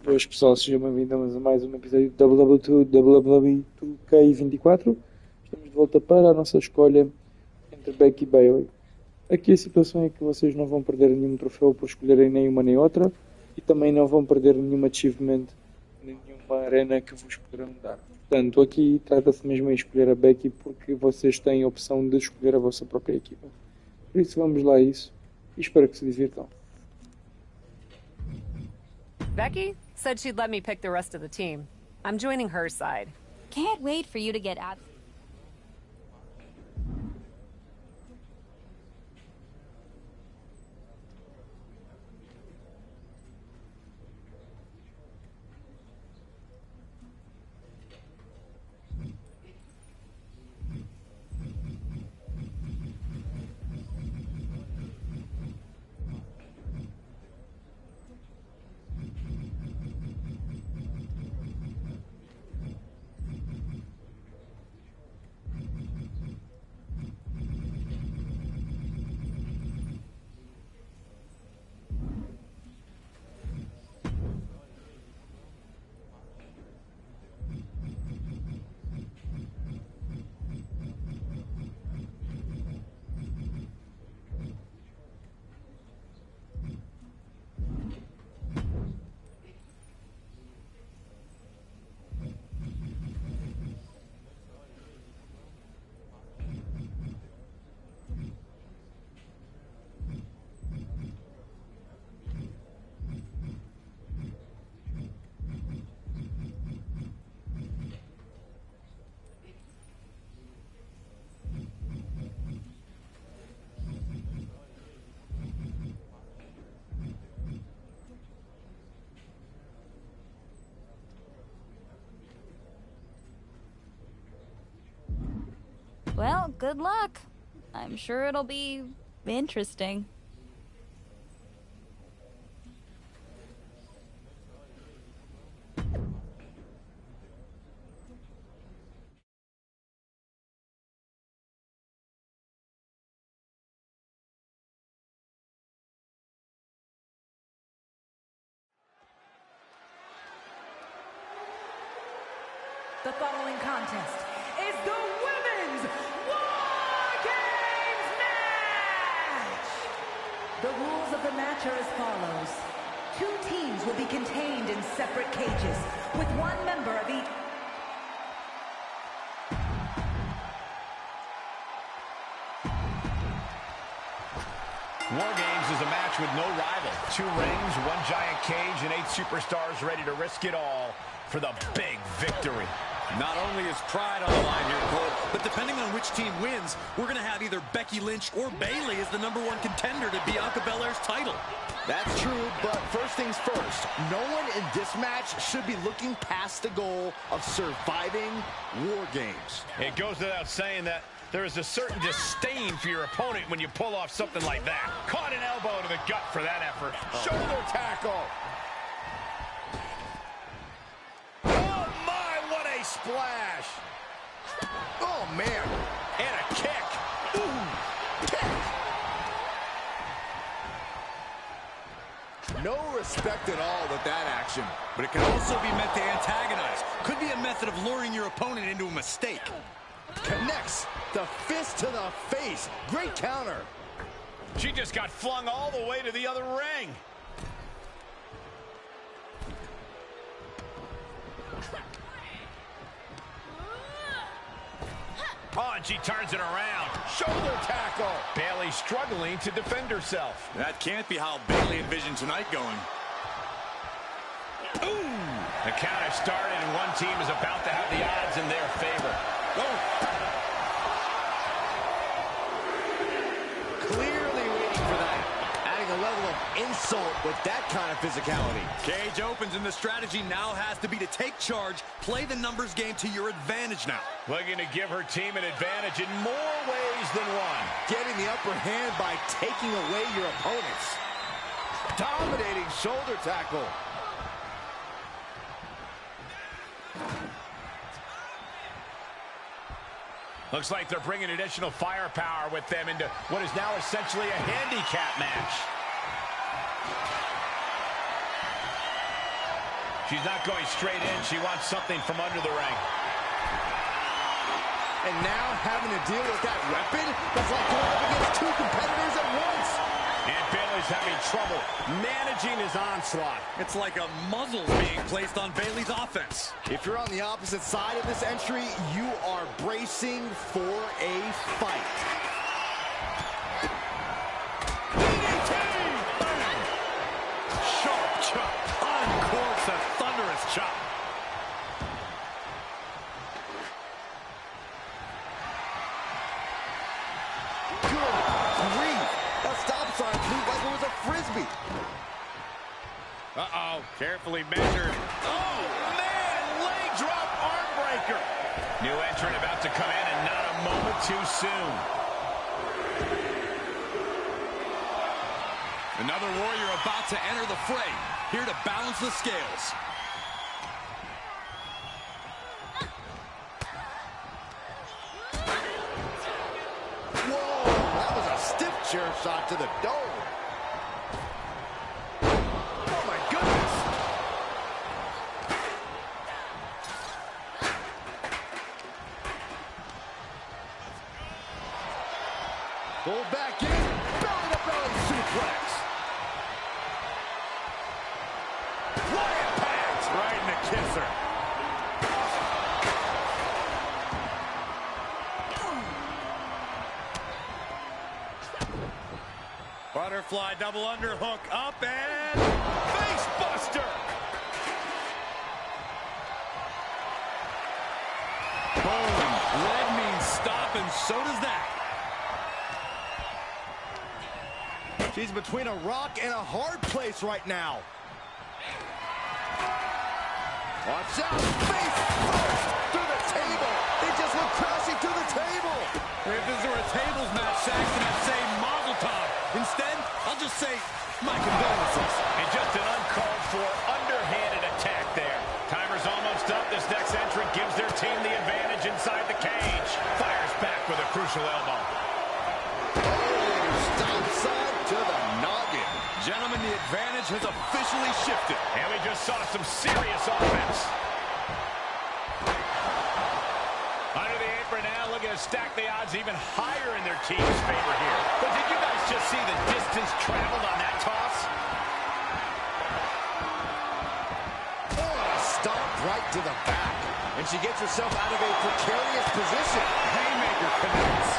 Boas pessoal, sejam bem-vindos a mais um episódio de WWE 2K24. Estamos de volta para a nossa escolha entre Becky e Bayley. Aqui a situação é que vocês não vão perder nenhum troféu por escolherem nem uma nem outra e também não vão perder nenhum achievement, nenhuma arena que vos poderão dar. Portanto, aqui trata-se mesmo de escolher a Becky porque vocês têm a opção de escolher a vossa própria equipa. Por isso vamos lá a isso e espero que se divirtam. Becky said she'd let me pick the rest of the team. I'm joining her side. Can't wait for you to get out. Well, good luck. I'm sure it'll be interesting. The following contest is the Women's War Games match! The rules of the match are as follows. 2 teams will be contained in separate cages, with 1 member of each... War Games is a match with no rival. 2 rings, 1 giant cage, and 8 superstars ready to risk it all for the big victory. Not only is pride on the line here, Cole, but depending on which team wins, we're going to have either Becky Lynch or Bayley as the #1 contender to Bianca Belair's title. That's true, but first things first, no one in this match should be looking past the goal of surviving War Games. It goes without saying that there is a certain disdain for your opponent when you pull off something like that. Caught an elbow to the gut for that effort. Shoulder tackle. Oh, my, what a splash. Oh, man. And a kick. Ooh, kick. No respect at all with that action. But it can also be meant to antagonize. Could be a method of luring your opponent into a mistake. Connects the fist to the face. Great counter. She just got flung all the way to the other ring. Oh, and she turns it around. Shoulder tackle. Bayley struggling to defend herself. That can't be how Bayley envisioned tonight going. Ooh! The counter started, and one team is about to have the odds in their favor. Clearly waiting for that. Adding a level of insult with that kind of physicality. Cage opens, and the strategy now has to be to take charge, play the numbers game to your advantage now. Looking to give her team an advantage in more ways than one. Getting the upper hand by taking away your opponents. Dominating shoulder tackle. Looks like they're bringing additional firepower with them into what is now essentially a handicap match. She's not going straight in. She wants something from under the ring. And now having to deal with that weapon, that's like going up against two competitors at once. And Bayley's having trouble managing his onslaught. It's like a muzzle being placed on Bayley's offense. If you're on the opposite side of this entry, you are bracing for a fight. DDT! Sharp chop. Uncorks a thunderous chop. Frisbee. Uh-oh, carefully measured. Oh, man, leg drop arm breaker. New entrant about to come in and not a moment too soon. Another warrior about to enter the fray, here to balance the scales. Whoa, that was a stiff chair shot to the dome. Pull back in, belly-to-belly suplex. What impact! Right in the kisser. Butterfly double underhook up and face buster. Boom. Leg means stop, and so does that. She's between a rock and a hard place right now. Watch out, face first through the table. It just went crashing through the table. If this were a tables match, Saxton, I'd say mazel tov. Instead, I'll just say my condolences. And just an uncalled for, underhanded attack there. Timer's almost up. This next entrant gives their team the advantage inside the cage. Fires back with a crucial elbow. Stop side to the noggin. Gentlemen, the advantage has officially shifted. And we just saw some serious offense. Under the apron now, looking to stack the odds even higher in their team's favor here. But did you guys just see the distance traveled on that toss? Oh, stomp right to the back. And she gets herself out of a precarious position. Haymaker connects.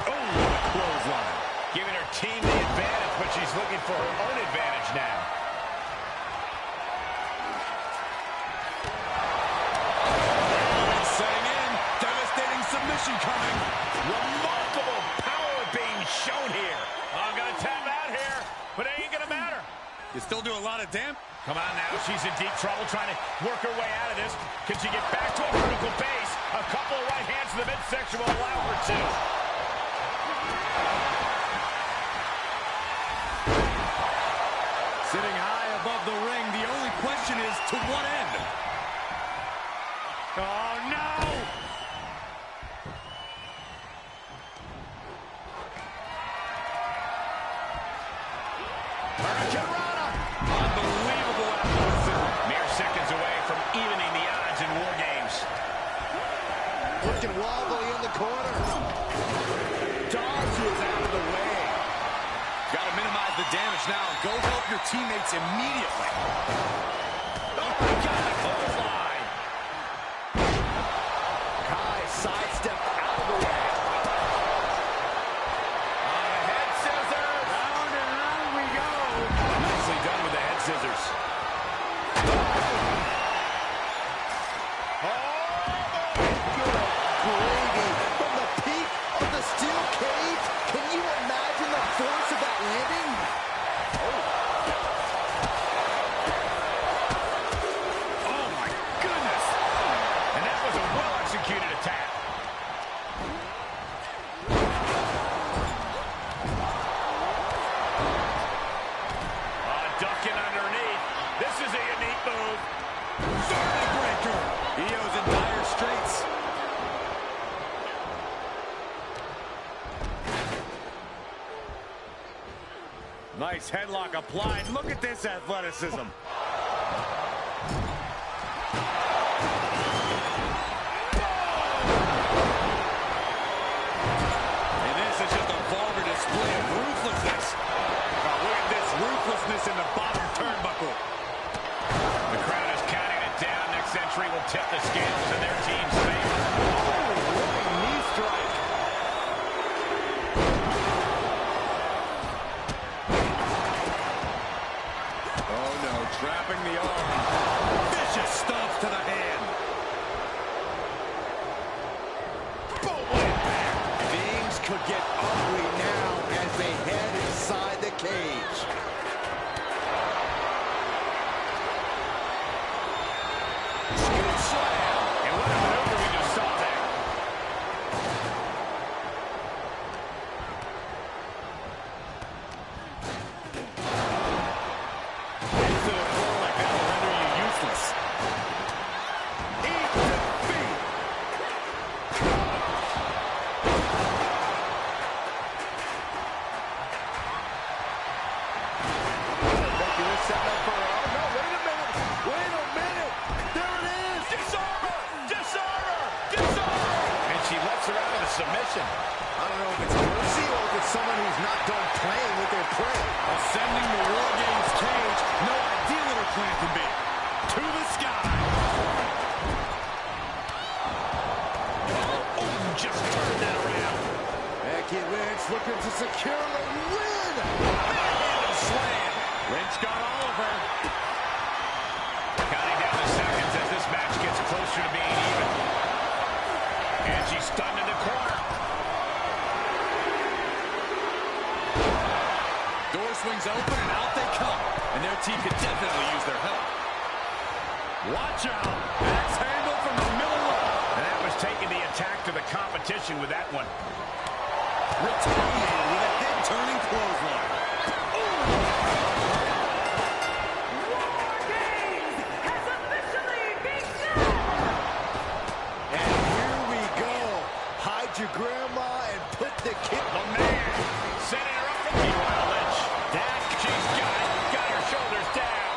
Oh, what a clothesline. Giving her team the advantage, but she's looking for her own advantage now. Setting in. Devastating submission coming. Remarkable power being shown here. I'm going to tap out here, but it ain't going to matter. You still do a lot of damage. Come on now, she's in deep trouble trying to work her way out of this. Can she get back to a vertical base? A couple of right hands to the midsection will allow her to. Sitting high above the ring, the only question is to what end? Oh, no! Unbelievable athleticism. Mere seconds away from evening the odds in War Games. Looking wobbly in the corner. Dodges out of the way. Got to minimize the damage now. Go help your teammates immediately. Oh, my God, clothesline. Kai sidestepped out of the way. Head scissors. Round and round we go. Nicely done with the head scissors. Gravy from the peak of the steel cage. Can you imagine the force of that landing? Oh, my goodness. And that was a well-executed attack. Ducking underneath. This is a unique move. Breaker. Io's in dire straits. Nice headlock applied. Look at this athleticism. this in the bottom turnbuckle. The crowd is counting it down. Next entry will tip the scales in their team's favor. What a knee strike. Oh no, trapping the arm. Vicious stomps to the hand. Boom, right back. Things could get ugly now as they head inside the cage. Scoop slam. And what a maneuver we just saw there. Into the floor like that will render you useless. Eat defeat. Becky Lynch setting up for her. Oh, no, wait a minute. Wait a minute. There it is. Disarmer! Disarmer! Disarmer! And she lets her out of a submission. I don't know if it's mercy or if it's someone who's not done playing with their prey. Ascending the War Games cage. No idea what her plan can be. To the sky. Oh, just turned that around. Becky Lynch looking to secure the win. Backhanded slam. Lynch got all of her. Counting down the seconds as this match gets closer to being even. And she's stunned in the corner. Door swings open and out they come. And their team could definitely use their help. Watch out. Axe handle from the middle row. And that was taking the attack to the competition with that one. Retaliated with a head-turning clothesline. War Games has officially begun! And here we go. Hide your grandma and put the kid. The man setting her up for meanwhile, Lynch. That she's got her shoulders down.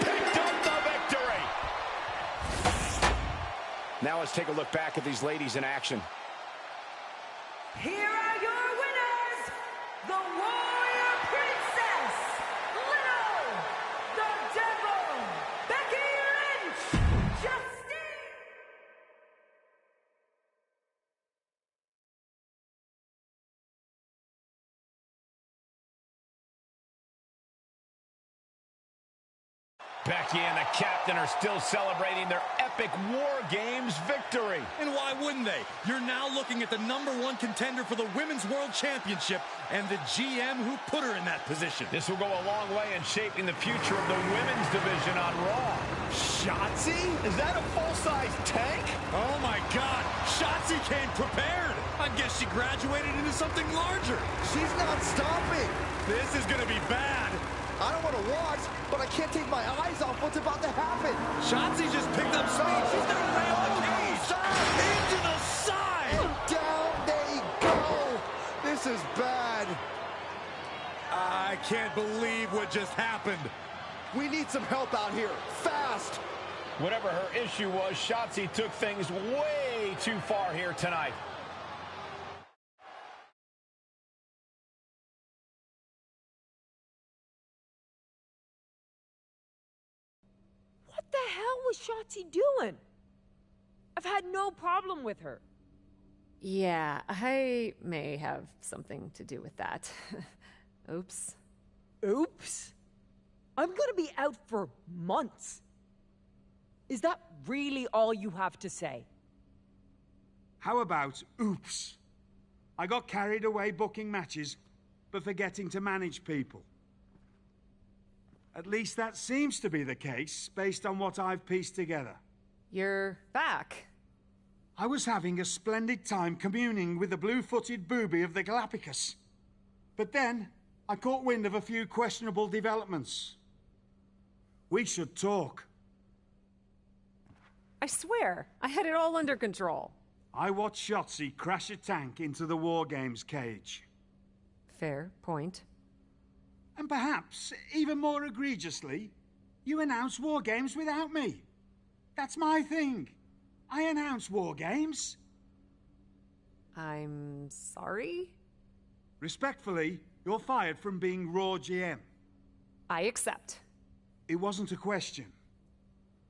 Picked up the victory. Now let's take a look back at these ladies in action. Here are your winners, the Warrior Princess, Little, the Devil, Becky Lynch, Justine. Becky and the captain are still celebrating their epic War Games victory. And why wouldn't they? You're now looking at the #1 contender for the Women's World Championship and the GM who put her in that position. This will go a long way in shaping the future of the women's division on Raw. Shotzi? Is that a full-size tank? Oh my God, Shotzi came prepared. I guess she graduated into something larger. She's not stopping. This is gonna be bad. I don't want to watch, but I can't take my eyes off what's about to happen. Shotzi just picked up speed. She's gonna ram the cage. Into the side. Down they go. This is bad. I can't believe what just happened. We need some help out here. Fast. Whatever her issue was, Shotzi took things way too far here tonight. What the hell was Shotzi doing? I've had no problem with her. Yeah, I may have something to do with that. Oops. Oops. I'm gonna be out for months. Is that really all you have to say? How about oops? I got carried away booking matches, but forgetting to manage people. At least that seems to be the case, based on what I've pieced together. You're back. I was having a splendid time communing with the blue-footed booby of the Galapagos. But then, I caught wind of a few questionable developments. We should talk. I swear, I had it all under control. I watched Shotzi crash a tank into the War Games cage. Fair point. And perhaps, even more egregiously, you announce War Games without me. That's my thing. I announce War Games. I'm sorry? Respectfully, you're fired from being Raw GM. I accept. It wasn't a question.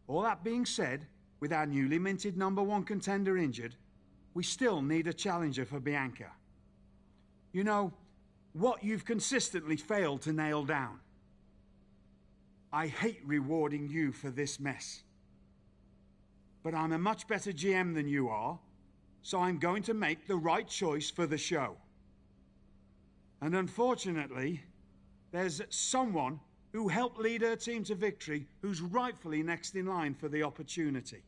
All that being said, with our newly minted #1 contender injured, we still need a challenger for Bianca. You know, what you've consistently failed to nail down. I hate rewarding you for this mess. But I'm a much better GM than you are, so I'm going to make the right choice for the show. And unfortunately, there's someone who helped lead her team to victory who's rightfully next in line for the opportunity.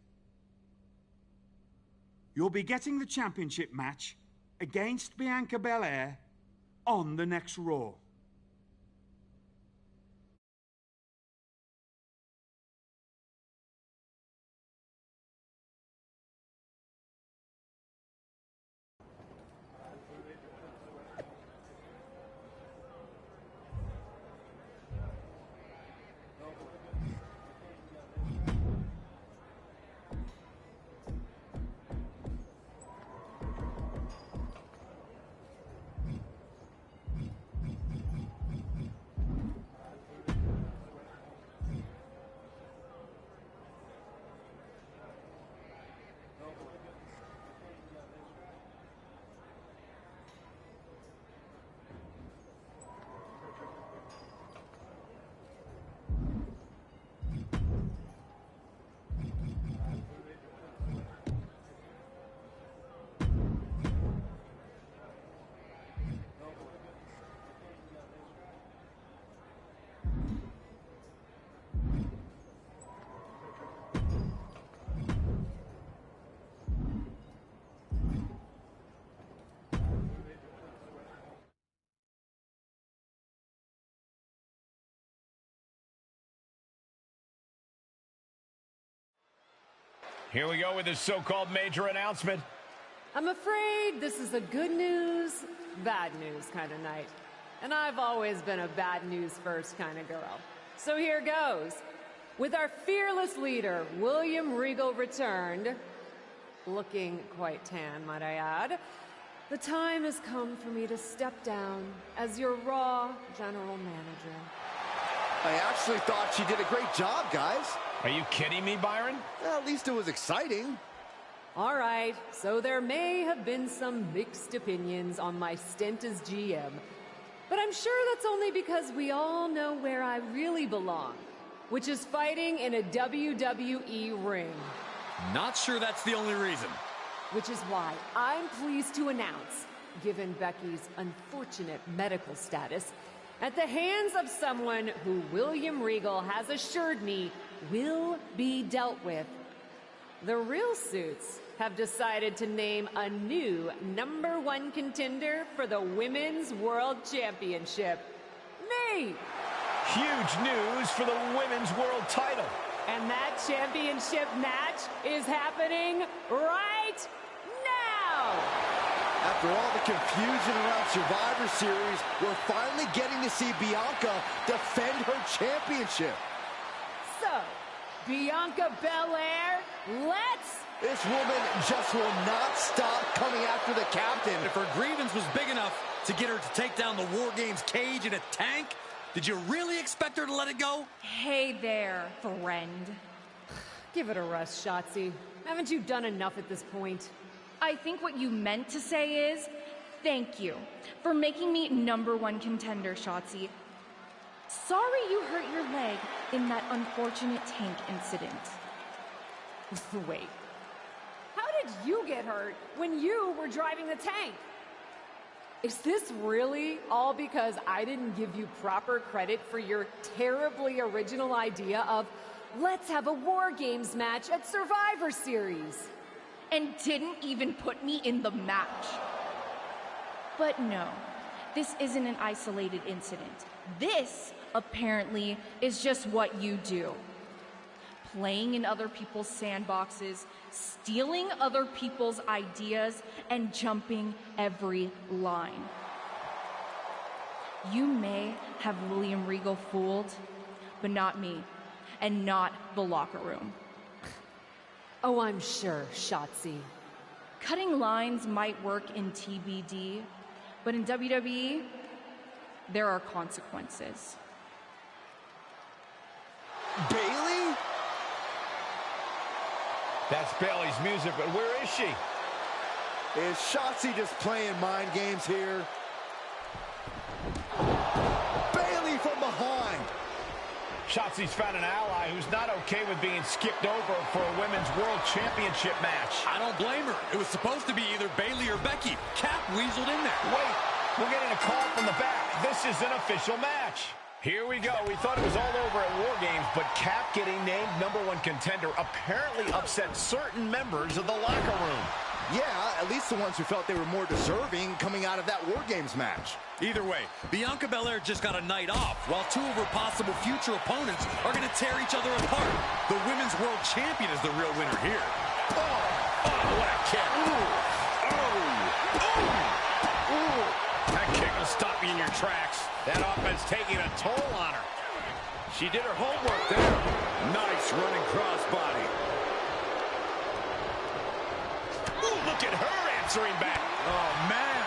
You'll be getting the championship match against Bianca Belair on the next Raw. Here we go with this so-called major announcement. I'm afraid this is a good news, bad news kind of night. And I've always been a bad news first kind of girl. So here goes. With our fearless leader, William Regal, returned, looking quite tan, might I add, the time has come for me to step down as your Raw General Manager. I actually thought she did a great job, guys. Are you kidding me, Byron? Well, at least it was exciting. All right, so there may have been some mixed opinions on my stint as GM, but I'm sure that's only because we all know where I really belong, which is fighting in a WWE ring. Not sure that's the only reason. Which is why I'm pleased to announce, given Becky's unfortunate medical status, at the hands of someone who William Regal has assured me will be dealt with, the Real Suits have decided to name a new #1 contender for the Women's World Championship. Me! Huge news for the Women's World title. And that championship match is happening right now! After all the confusion around Survivor Series, we're finally getting to see Bianca defend her championship. So, Bianca Belair, let's... This woman just will not stop coming after the captain. If her grievance was big enough to get her to take down the War Games cage in a tank, did you really expect her to let it go? Hey there, friend. Give it a rest, Shotzi. Haven't you done enough at this point? I think what you meant to say is, thank you for making me #1 contender, Shotzi. Sorry you hurt your leg in that unfortunate tank incident. Wait. How did you get hurt when you were driving the tank? Is this really all because I didn't give you proper credit for your terribly original idea of, let's have a War Games match at Survivor Series? And didn't even put me in the match. But no, this isn't an isolated incident. This, apparently, is just what you do. Playing in other people's sandboxes, stealing other people's ideas, and jumping every line. You may have William Regal fooled, but not me, and not the locker room. Oh, I'm sure, Shotzi. Cutting lines might work in TBD, But in WWE, there are consequences. Bailey? That's Bailey's music, but where is she? Is Shotzi just playing mind games here? Bailey from behind. Shotzi's found an ally who's not okay with being skipped over for a Women's World Championship match. I don't blame her. It was supposed to be either Bailey or Becky. Cap weaseled in there. Wait, we're getting a call from the back. This is an official match. Here we go. We thought it was all over at War Games, but Cap getting named #1 contender apparently upset certain members of the locker room. Yeah, at least the ones who felt they were more deserving coming out of that War Games match. Either way, Bianca Belair just got a night off, while two of her possible future opponents are going to tear each other apart. The Women's World Champion is the real winner here. Oh, what a kick. Ooh. Ooh. That kick will stop you in your tracks. That offense taking a toll on her. She did her homework there. Nice running crossbody. Ooh, look at her answering back. Oh, man.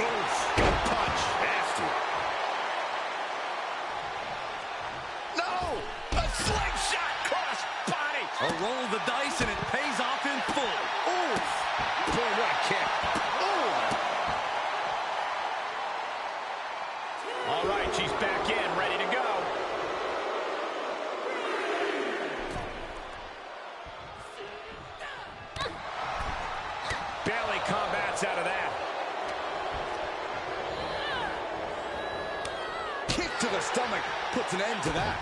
Oof. Good punch. Nasty. No! A slingshot cross body. A roll of the dice, and it pays off in full. Oof. Boy, what a kick. Ooh. All right, she's back in, ready to go. Bailey combats out of that. Kick to the stomach puts an end to that.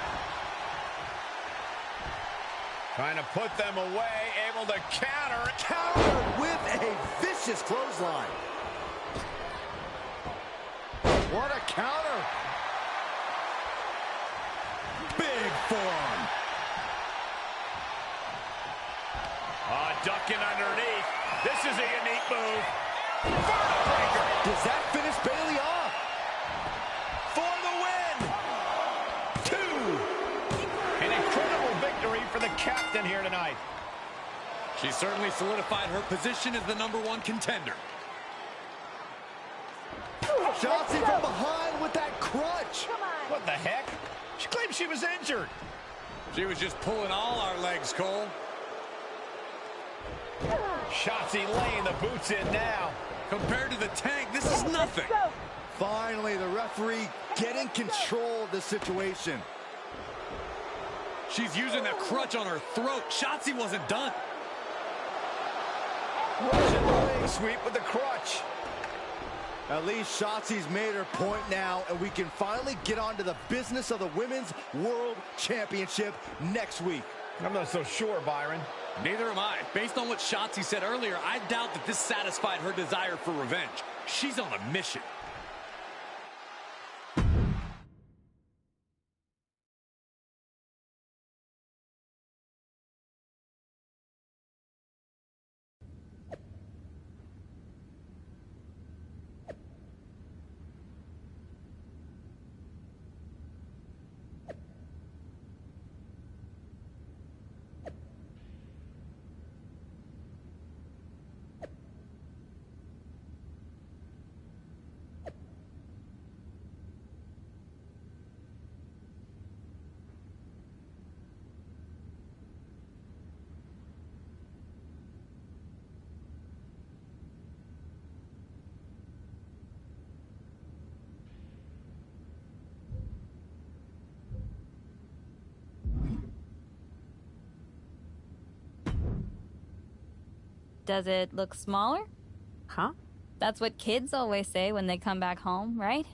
Trying to put them away, able to counter. Counter with a vicious clothesline. What a counter. Big forearm. Ducking underneath. This is a unique move. Vertical breaker. Does that finish Bailey off? For the win. 2. An incredible victory for the captain here tonight. She certainly solidified her position as the #1 contender. Shotzi from behind with that crutch. What the heck? She claimed she was injured. She was just pulling all our legs, Cole. Shotzi laying the boots in now. Compared to the Tank, this is nothing. Finally, the referee getting control of the situation. She's using that crutch on her throat. Shotzi wasn't done. Russian leg sweep with the crutch. At least Shotzi's made her point now, and we can finally get on to the business of the Women's World Championship next week. I'm not so sure, Byron. Neither am I. Based on what Shotzi said earlier, I doubt that this satisfied her desire for revenge. She's on a mission. Does it look smaller? Huh? That's what kids always say when they come back home, right?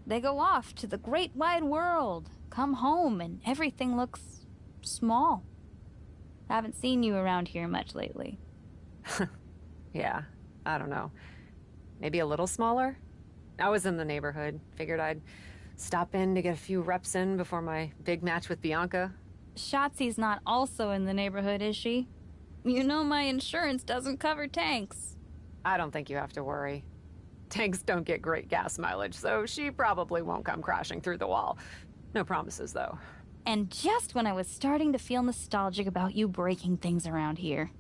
They go off to the great wide world, come home, and everything looks small. Haven't seen you around here much lately. Yeah, I don't know. Maybe a little smaller? I was in the neighborhood. Figured I'd stop in to get a few reps in before my big match with Bianca. Shotzi's not also in the neighborhood, is she? You know my insurance doesn't cover tanks. I don't think you have to worry. Tanks don't get great gas mileage, so she probably won't come crashing through the wall. No promises, though. And just when I was starting to feel nostalgic about you breaking things around here.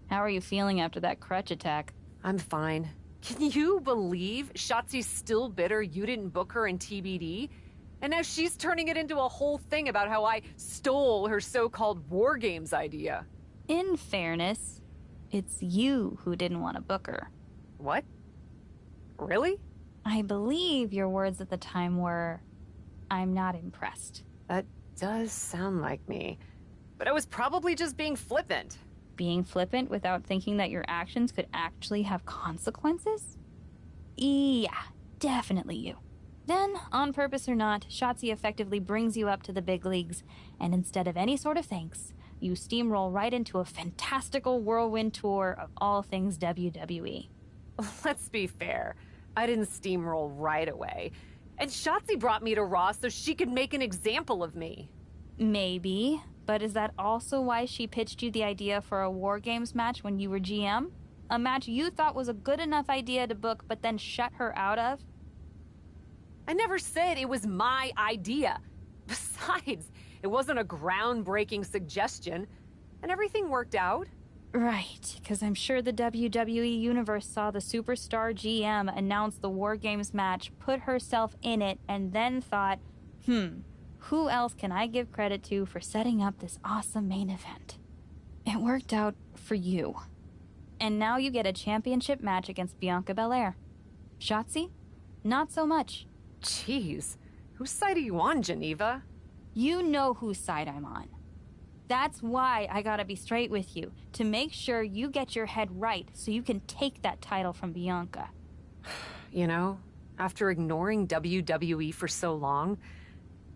How are you feeling after that crutch attack? I'm fine. Can you believe Shotzi's still bitter you didn't book her in TBD? And now she's turning it into a whole thing about how I stole her so-called War Games idea. In fairness, it's you who didn't want to book her. What? Really? I believe your words at the time were, "I'm not impressed." That does sound like me. But I was probably just being flippant. Being flippant without thinking that your actions could actually have consequences? Yeah, definitely you. Then, on purpose or not, Shotzi effectively brings you up to the big leagues, and instead of any sort of thanks, you steamroll right into a fantastical whirlwind tour of all things WWE. Let's be fair. I didn't steamroll right away. And Shotzi brought me to Raw so she could make an example of me. Maybe, but is that also why she pitched you the idea for a War Games match when you were GM? A match you thought was a good enough idea to book but then shut her out of? I never said it was my idea. Besides, it wasn't a groundbreaking suggestion, and everything worked out. Right, because I'm sure the WWE Universe saw the superstar GM announce the War Games match, put herself in it, and then thought, who else can I give credit to for setting up this awesome main event? It worked out for you. And now you get a championship match against Bianca Belair. Shotzi? Not so much. Jeez, whose side are you on, Geneva? You know whose side I'm on. That's why I gotta be straight with you, to make sure you get your head right so you can take that title from Bianca. You know, after ignoring WWE for so long,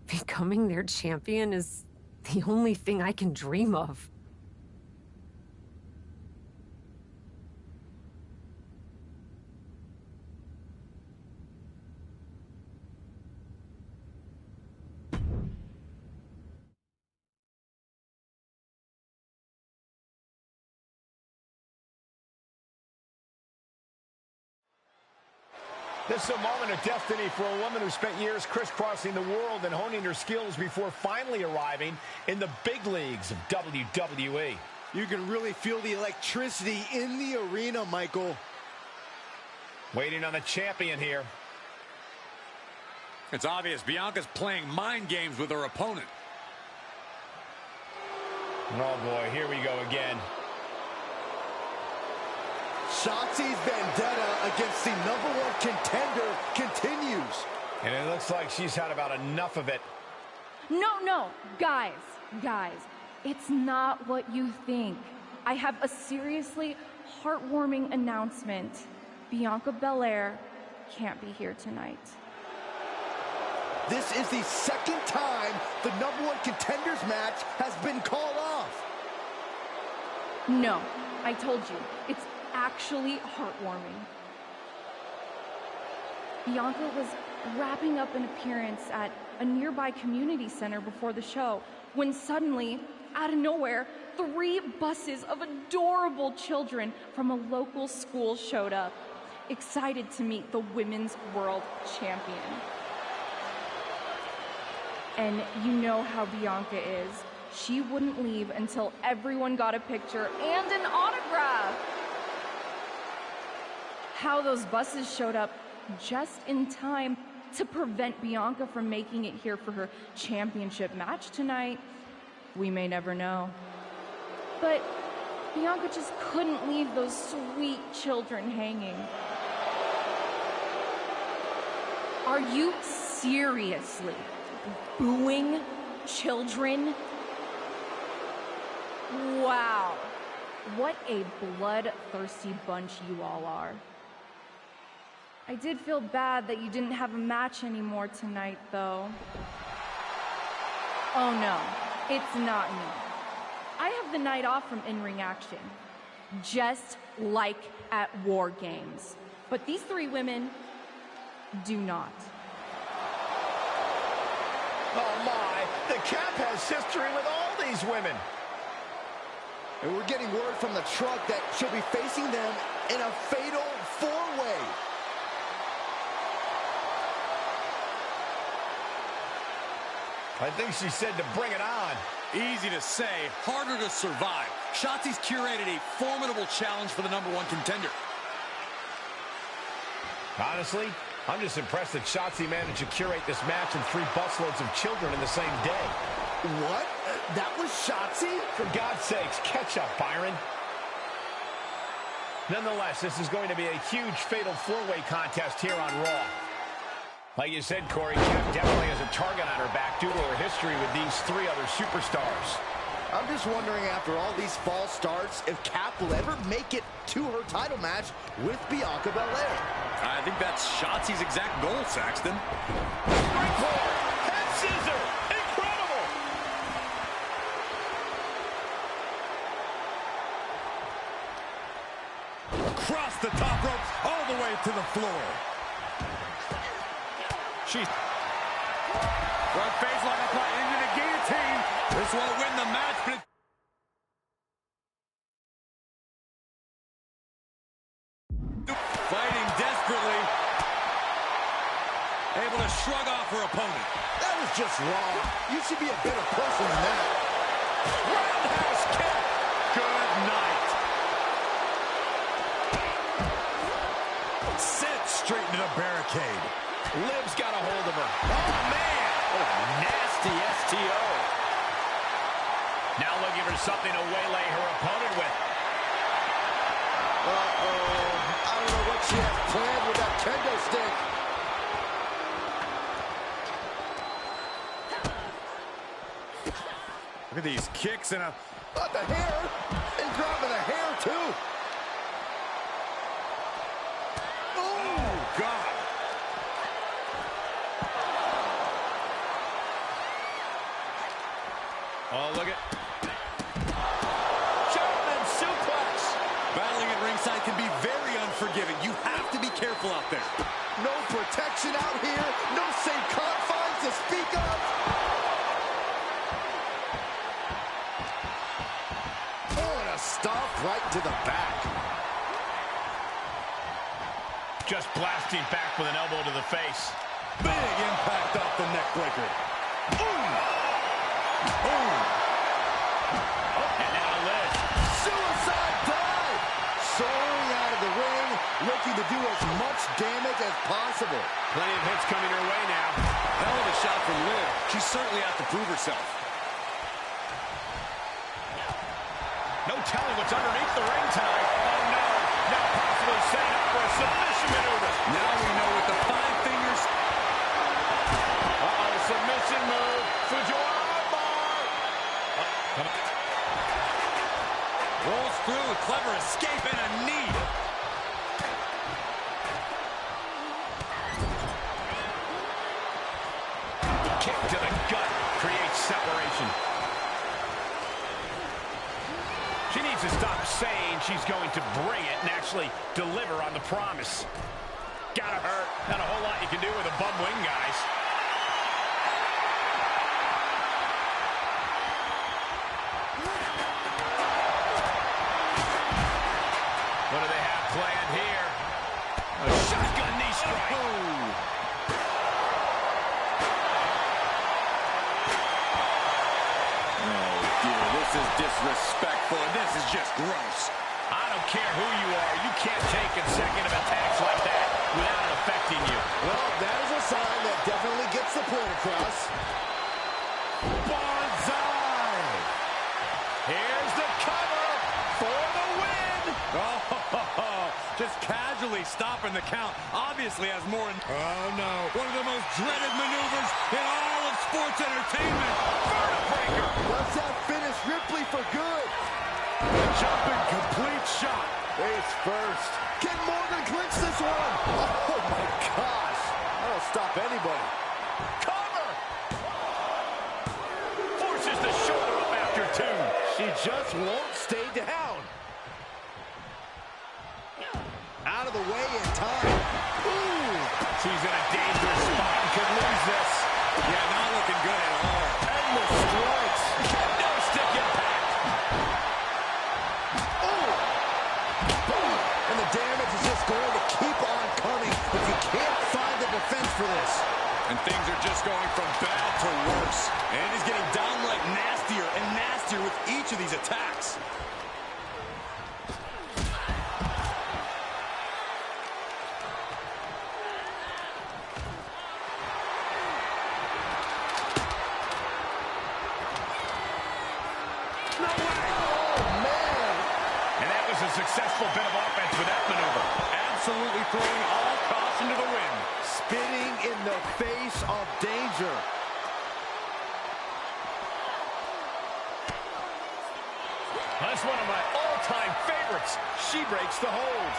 becoming their champion is the only thing I can dream of. This is a moment of destiny for a woman who spent years crisscrossing the world and honing her skills before finally arriving in the big leagues of WWE. You can really feel the electricity in the arena, Michael. Waiting on the champion here. It's obvious Bianca's playing mind games with her opponent. Oh boy, here we go again. Shotzi's vendetta against the #1 contender continues. And it looks like she's had about enough of it. No, guys, it's not what you think. I have a seriously heartwarming announcement. Bianca Belair can't be here tonight. This is the second time the #1 contenders match has been called off. No, I told you, it's actually heartwarming. Bianca was wrapping up an appearance at a nearby community center before the show when suddenly, out of nowhere, 3 buses of adorable children from a local school showed up, excited to meet the Women's World Champion. And you know how Bianca is. She wouldn't leave until everyone got a picture and an autograph. How those buses showed up just in time to prevent Bianca from making it here for her championship match tonight, we may never know. But Bianca just couldn't leave those sweet children hanging. Are you seriously booing children? Wow, what a bloodthirsty bunch you all are. I did feel bad that you didn't have a match anymore tonight, though. Oh no, it's not me. I have the night off from in-ring action, just like at War Games. But these 3 women do not. Oh my, the Cap has history with all these women. And we're getting word from the truck that she'll be facing them in a fatal 4-way. I think she said to bring it on. Easy to say, harder to survive. Shotzi's curated a formidable challenge for the #1 contender. Honestly, I'm just impressed that Shotzi managed to curate this match and 3 busloads of children in the same day. What? That was Shotzi? For God's sakes, catch up, Byron. Nonetheless, this is going to be a huge fatal 4-way contest here on Raw. Like you said, Corey, Kat definitely has a target on her back due to her history with these 3 other superstars. I'm just wondering, after all these false starts, if Kat will ever make it to her title match with Bianca Belair. I think that's Shotzi's exact goal, Saxton. Springboard! Head scissor! Incredible! Across the top rope, all the way to the floor. She's front face like a plot into the guillotine. This won't win the match, but fighting desperately. Able to shrug off her opponent. That was just wrong. You should be a better person than that. Roundhouse kick. Good night. Sent straight into the barricade. Liv's got a hold of her. Oh, man! What a nasty STO. Now looking for something to waylay her opponent with. Uh-oh. I don't know what she has planned with that kendo stick. Look at these kicks and a... But the hair! And dropping the hair, too. Oh, God. Oh, look at... German suplex! Battling at ringside can be very unforgiving. You have to be careful out there. No protection out here. No safe confines to speak of. Oh, and a stomp right to the back. Just blasting back with an elbow to the face. Big impact off the neck breaker. Ooh! Oh. And now Liz. Suicide dive! Soaring out of the ring, looking to do as much damage as possible. Plenty of hits coming her way now. Hell of a shot from Liv. She's certainly out to prove herself. No telling what's underneath the ring tonight. Oh, no. Now possibly setting up for a submission maneuver. Now we know with the 5 fingers. Uh-oh, submission move. Fujiwara bar. Come on. Rolls through, a clever escape and a knee. Kick to the gut creates separation. She needs to stop saying she's going to bring it and actually deliver on the promise. Gotta hurt. Not a whole lot you can do with a bum wing, guys. What do they have planned here? A shotgun knee strike. Oh, dear, this is disrespectful, and this is just gross. I don't care who you are. You can't take consecutive attacks like that without it affecting you. Well, that is a sign that definitely gets the point across. Banzai! Here's the cover for the win! Oh, just casually stopping the count. Obviously has more. Oh, no. One of the most dreaded maneuvers in all of sports entertainment. Vertebreaker! Does that finish Ripley for good? The jumping complete shot. Face first. Can Morgan clinch this one? Oh, my gosh. That'll stop anybody. Cover! Forces the shoulder up after 2. She just won't stay down. Out of the way in time. Ooh. She's in a dangerous spot and could lose this. Yeah, not looking good at all. Endless strikes. No stick impact. Oh. Boom. And the damage is just going to keep on coming if you can't find the defense for this. And things are just going from bad to worse. And it is getting downright nastier and nastier with each of these attacks. a successful bit of offense with that maneuver. Absolutely throwing all caution to the wind. Spitting in the face of danger. That's one of my all-time favorites. She breaks the hold.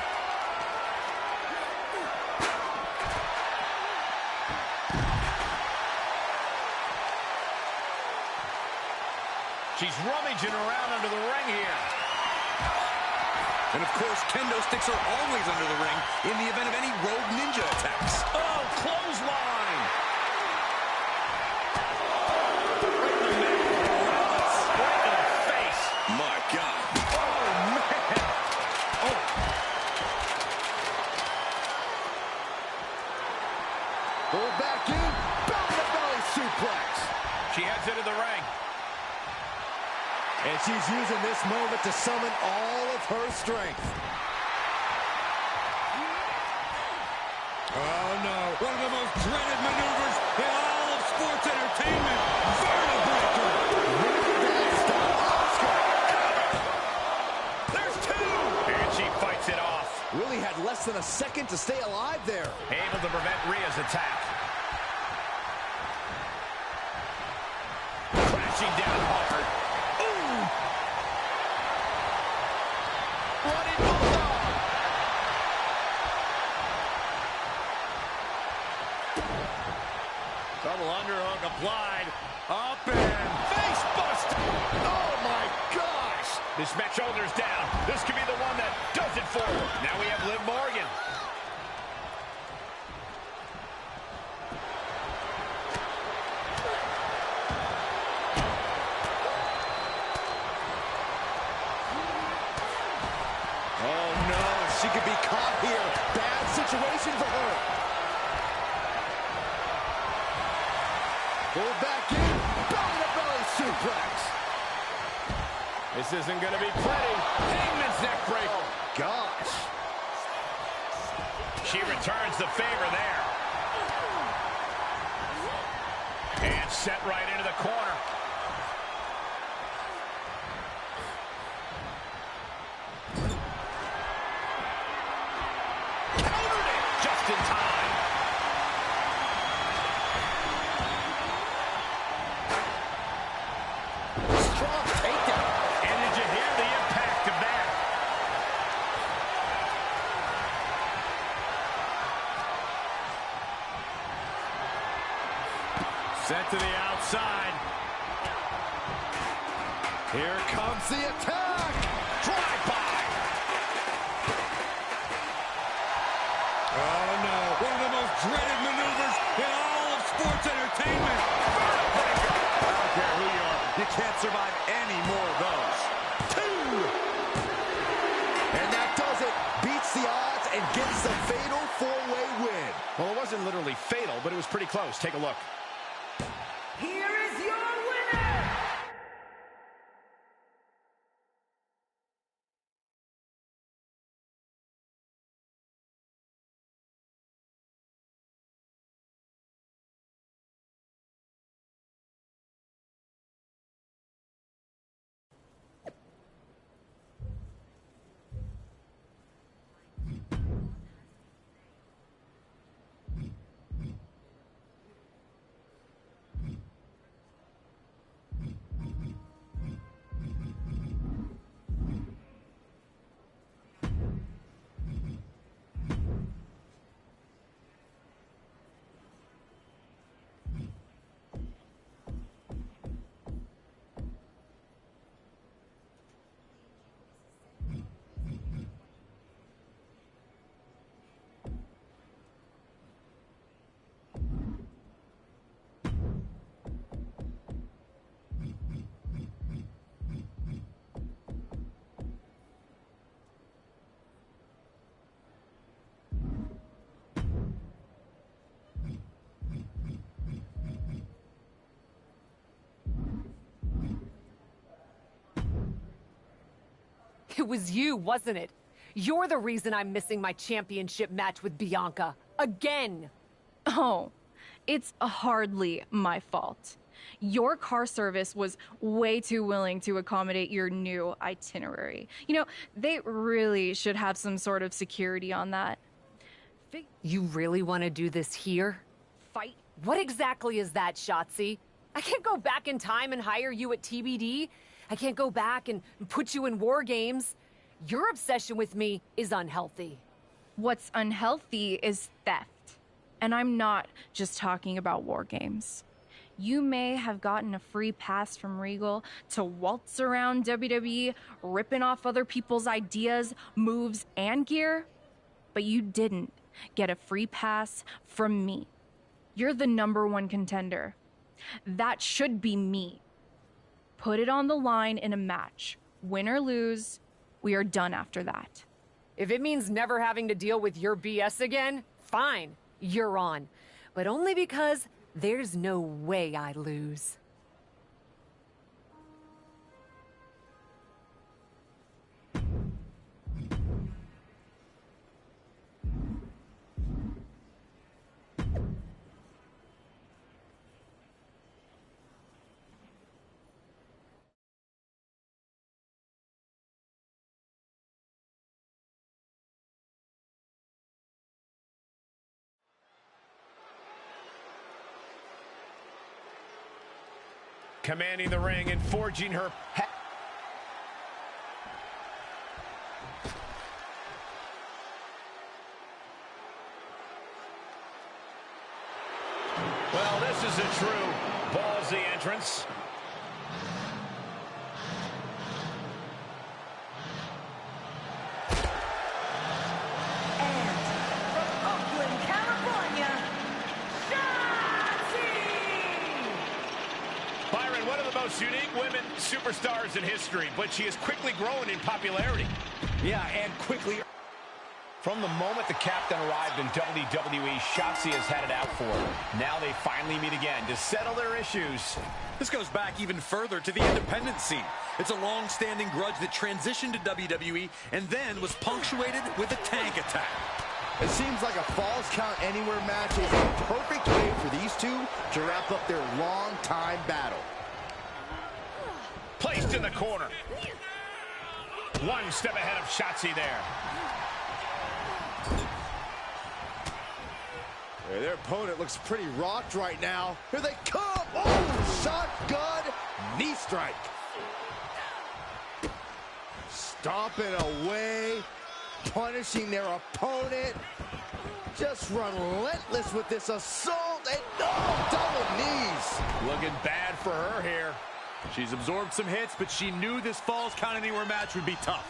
She's rummaging around under the ring here. And of course, kendo sticks are always under the ring in the event of any rogue ninja attacks. Oh, clothesline. Right in the middle. Right in the face. My God. Oh, man. Oh. Pull back in. Belly-to-belly suplex. She heads into the ring. And she's using this moment to summon all of her strength. Oh, no. One of the most dreaded maneuvers in all of sports entertainment. Vertebreaker. There's two. And she fights it off. Really had less than a second to stay alive there. Able to prevent Rhea's attack. Crashing down hard. Running bulldog. Double underhook applied. Up and Face buster. Oh, my gosh. This match shoulders down. This could be the one that does it for her. Now we have Liv Morgan. Oh, no. She could be caught here. Bad situation for her. Pull back in. Belly-to-belly suplex. This isn't going to be pretty. Hangman's neck break. Oh, gosh. She returns the favor there. And set right into the corner. Countered it just in time. Strong takedown. And did you hear the impact of that? set to the outside. Here comes the attack. Drive-by. Oh, no. One of the most dreaded maneuvers in all of sports entertainment. I don't care who you are. You can't survive any more of those. Two. And that does it. Beats the odds and gets the fatal four-way win. Well, it wasn't literally fatal, but it was pretty close. Take a look. Here is your winner! It was you, wasn't it? You're the reason I'm missing my championship match with Bianca. Again! Oh, it's hardly my fault. Your car service was way too willing to accommodate your new itinerary. You know, they really should have some sort of security on that. You really want to do this here? Fight? What exactly is that, Shotzi? I can't go back in time and hire you at TBD. I can't go back and put you in war games. Your obsession with me is unhealthy. What's unhealthy is theft. And I'm not just talking about war games. You may have gotten a free pass from Regal to waltz around WWE, ripping off other people's ideas, moves, and gear, but you didn't get a free pass from me. You're the #1 contender. That should be me. Put it on the line in a match. Win or lose, we are done after that. If it means never having to deal with your BS again, fine, you're on. But only because there's no way I lose. Commanding the ring and forging her... Well, this is a true ballsy entrance. And from Oakland, California, Byron, one of the most unique women superstars in history, but she has quickly grown in popularity. Yeah, and quickly. From the moment the captain arrived in WWE, Shotzi has had it out for her. Now they finally meet again to settle their issues. This goes back even further to the independent scene. It's a long-standing grudge that transitioned to WWE and then was punctuated with a tank attack. It seems like a Falls Count Anywhere match is a perfect way for these two to wrap up their long-time battle. Placed in the corner. One step ahead of Shotzi there. Their opponent looks pretty rocked right now. Here they come! Oh, shotgun knee strike. Stomping away, punishing their opponent. Just relentless with this assault, and oh, double knees. Looking bad for her here. She's absorbed some hits, but she knew this Falls Count Anywhere match would be tough.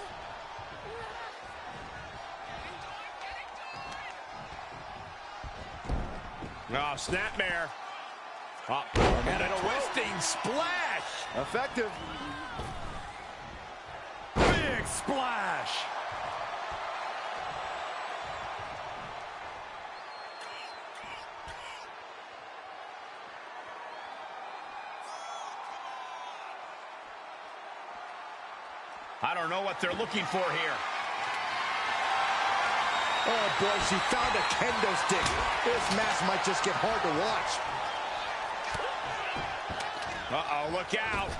Oh, snapmare. Oh, and a twisting splash. Effective. Big splash. I don't know what they're looking for here. Oh boy, she found a kendo stick. This match might just get hard to watch. Uh-oh, look out.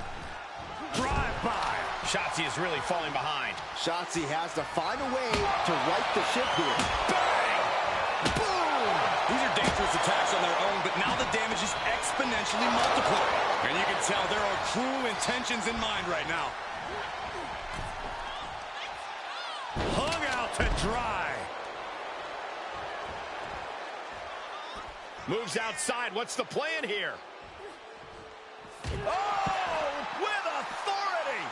Drive-by. Shotzi is really falling behind. Shotzi has to find a way to right the ship here. Bang! Boom! These are dangerous attacks on their own, but now the damage is exponentially multiplied. And you can tell there are cruel intentions in mind right now. Hung out to dry. Moves outside. What's the plan here? Oh, with authority.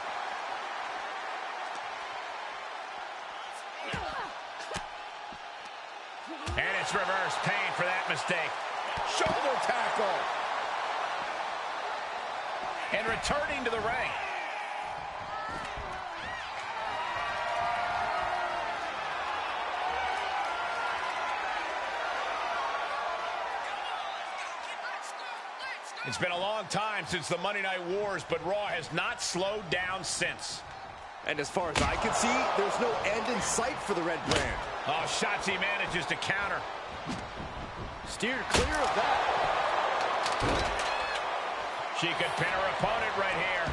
And it's reverse pain for that mistake. Shoulder tackle. And returning to the ring. It's been a long time since the Monday Night Wars, but Raw has not slowed down since. And as far as I can see, there's no end in sight for the Red Brand. Oh, Shotzi manages to counter. Steered clear of that. She could pin her opponent right here.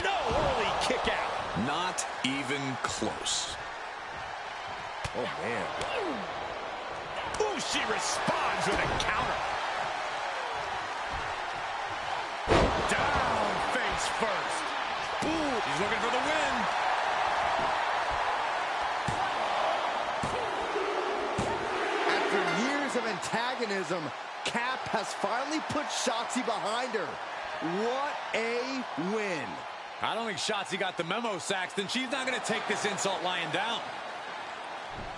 No early kick out. Not even close. Oh, man. Ooh, she responds with a counter. Down face first. Ooh, he's looking for the win. After years of antagonism, Cap has finally put Shotzi behind her. What a win. I don't think Shotzi got the memo, Saxton. She's not going to take this insult lying down.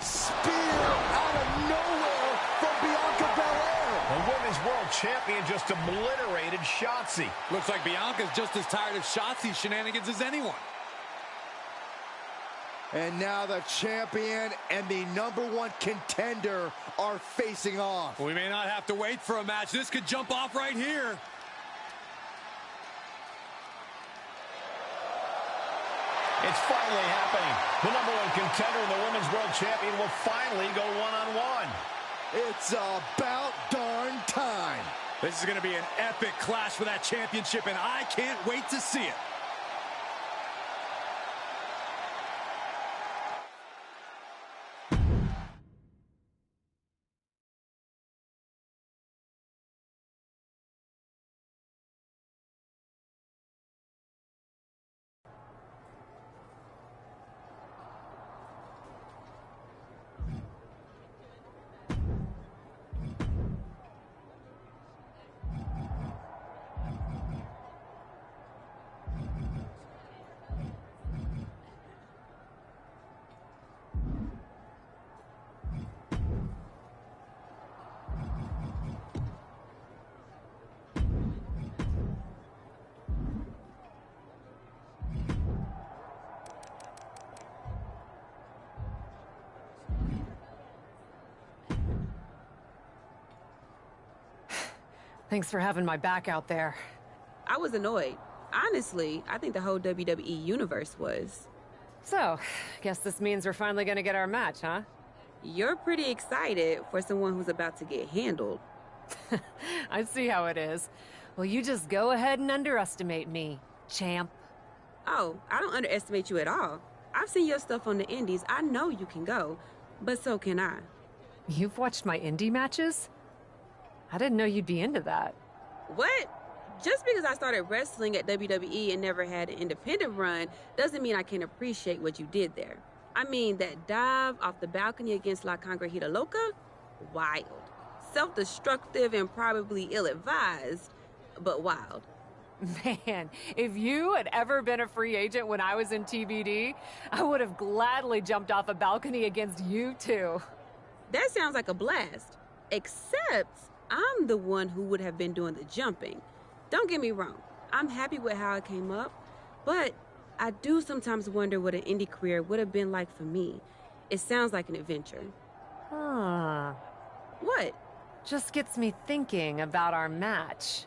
Spear out of nowhere from Bianca Belair. The Women's World Champion just obliterated Shotzi. Looks like Bianca's just as tired of Shotzi's shenanigans as anyone. And now the champion and the #1 contender are facing off. We may not have to wait for a match. This could jump off right here. It's finally happening. The #1 contender and the Women's World Champion will finally go one-on-one. It's about darn time. This is going to be an epic clash for that championship, and I can't wait to see it. Thanks for having my back out there. I was annoyed. Honestly, I think the whole WWE universe was. So, guess this means we're finally gonna get our match, huh? You're pretty excited for someone who's about to get handled. I see how it is. Well, you just go ahead and underestimate me, champ. Oh, I don't underestimate you at all. I've seen your stuff on the indies. I know you can go, but so can I. You've watched my indie matches? I didn't know you'd be into that. What? Just because I started wrestling at WWE and never had an independent run doesn't mean I can't appreciate what you did there. I mean, that dive off the balcony against La Congrejita Loca? Wild. Self-destructive and probably ill-advised, but wild. Man, if you had ever been a free agent when I was in TBD, I would have gladly jumped off a balcony against you too. That sounds like a blast. Except I'm the one who would have been doing the jumping. Don't get me wrong. I'm happy with how it came up, but I do sometimes wonder what an indie career would have been like for me. It sounds like an adventure. Huh. What? Just gets me thinking about our match.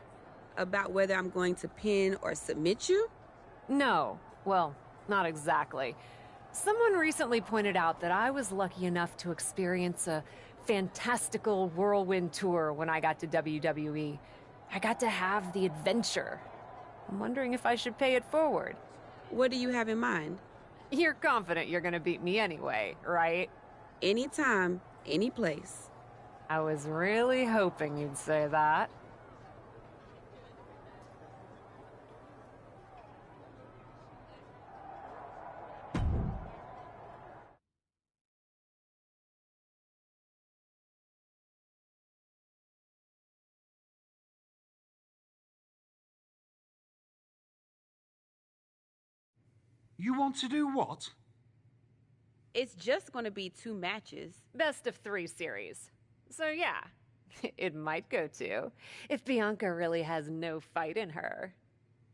About whether I'm going to pin or submit you? No. Well, not exactly. Someone recently pointed out that I was lucky enough to experience a fantastical whirlwind tour when I got to WWE. I got to have the adventure. I'm wondering if I should pay it forward. What do you have in mind? You're confident you're gonna beat me anyway, right? Anytime, any place. I was really hoping you'd say that. You want to do what? It's just going to be 2 matches. Best of 3 series. So yeah, it might go 2, if Bianca really has no fight in her.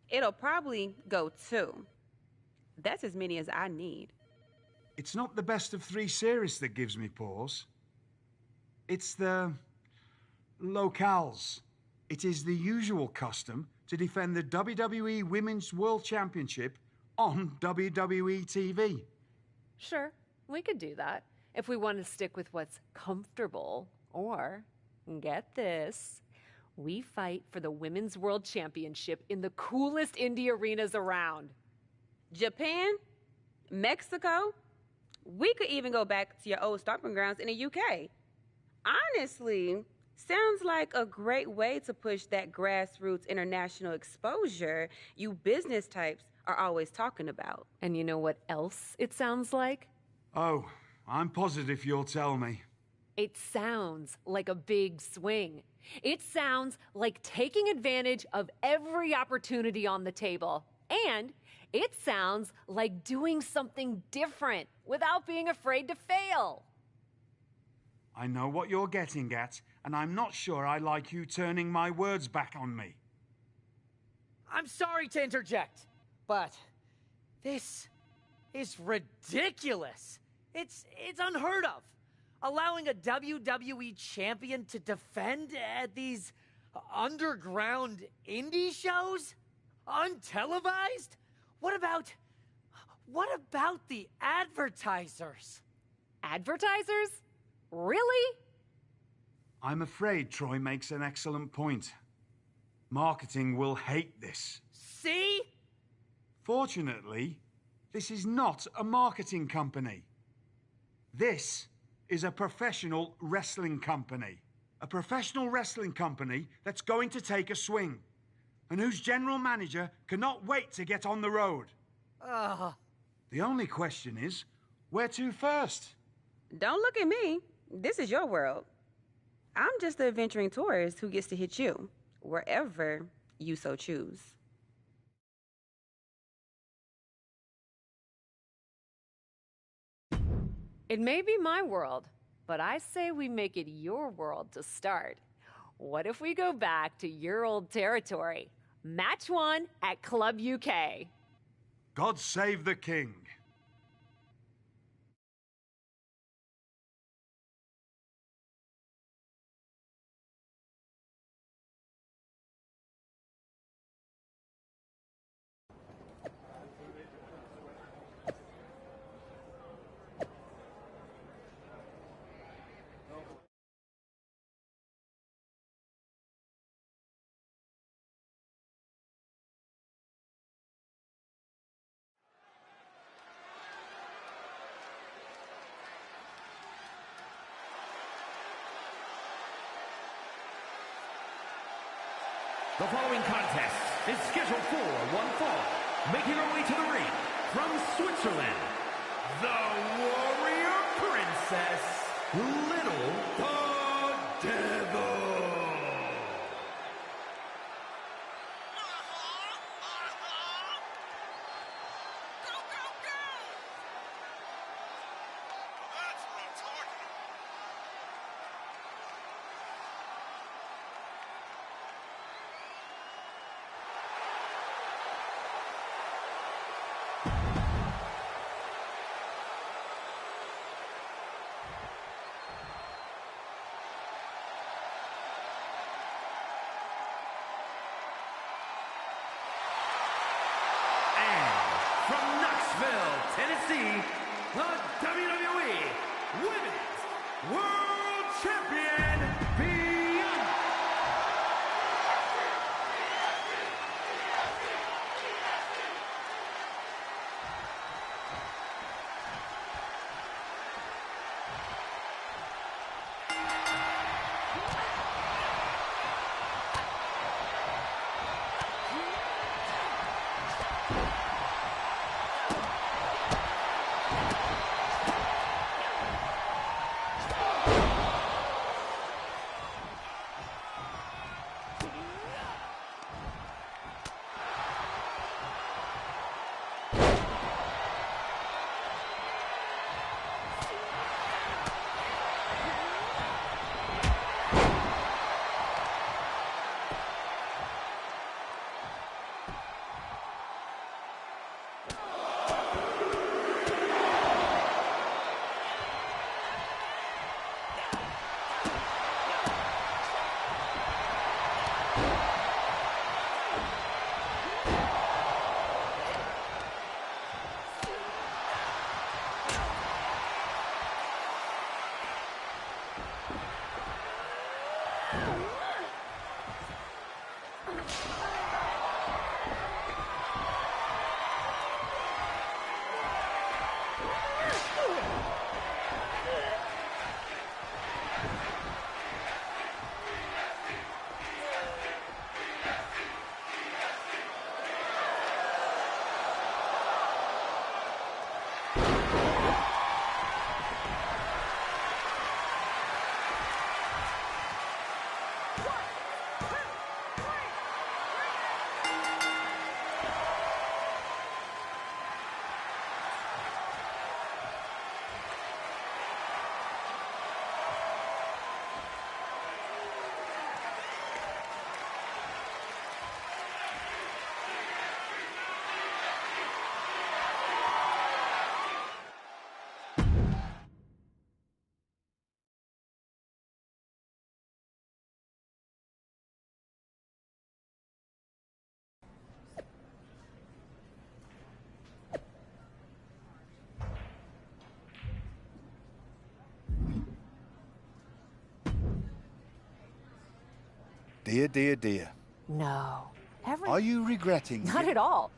It'll probably go 2. That's as many as I need. It's not the best of 3 series that gives me pause. It's the locales. It is the usual custom to defend the WWE Women's World Championship on WWE TV. Sure, we could do that if we want to stick with what's comfortable. Or, get this, We fight for the Women's World Championship in the coolest indie arenas around. Japan? Mexico? We could even go back to your old stomping grounds in the UK. Honestly, sounds like a great way to push that grassroots international exposure you business types are always talking about. And you know what else it sounds like? Oh, I'm positive you'll tell me. It sounds like a big swing. It sounds like taking advantage of every opportunity on the table. And it sounds like doing something different without being afraid to fail. I know what you're getting at, and I'm not sure I like you turning my words back on me. I'm sorry to interject, but this is ridiculous. It's unheard of. Allowing a WWE champion to defend at these underground indie shows? Untelevised? What about the advertisers? Advertisers? Really? I'm afraid Troy makes an excellent point. Marketing will hate this. See? Fortunately, this is not a marketing company. This is a professional wrestling company. A professional wrestling company that's going to take a swing, and whose general manager cannot wait to get on the road. The only question is, where to first? Don't look at me. This is your world. I'm just the adventuring tourist who gets to hit you, wherever you so choose. It may be my world, but I say we make it your world to start. What if we go back to your old territory? Match 1 at Club UK. God save the king. The following contest is scheduled for one fall. Making her way to the ring from Switzerland, the Warrior Princess, Little the Devil. Tennessee, the WWE Women's World Champion, Bianca. Dear, dear, dear. No. Are you regretting Not at all.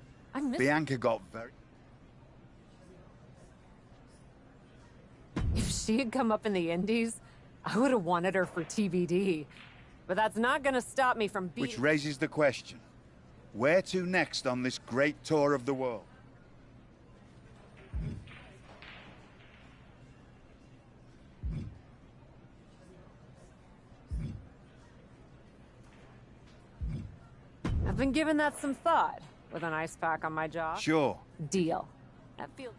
Bianca got very... If she had come up in the Indies, I would have wanted her for TBD. But that's not gonna stop me from beating... Which raises the question, where to next on this great tour of the world? I've been giving that some thought, with an ice pack on my jaw. Sure. Deal. That feels...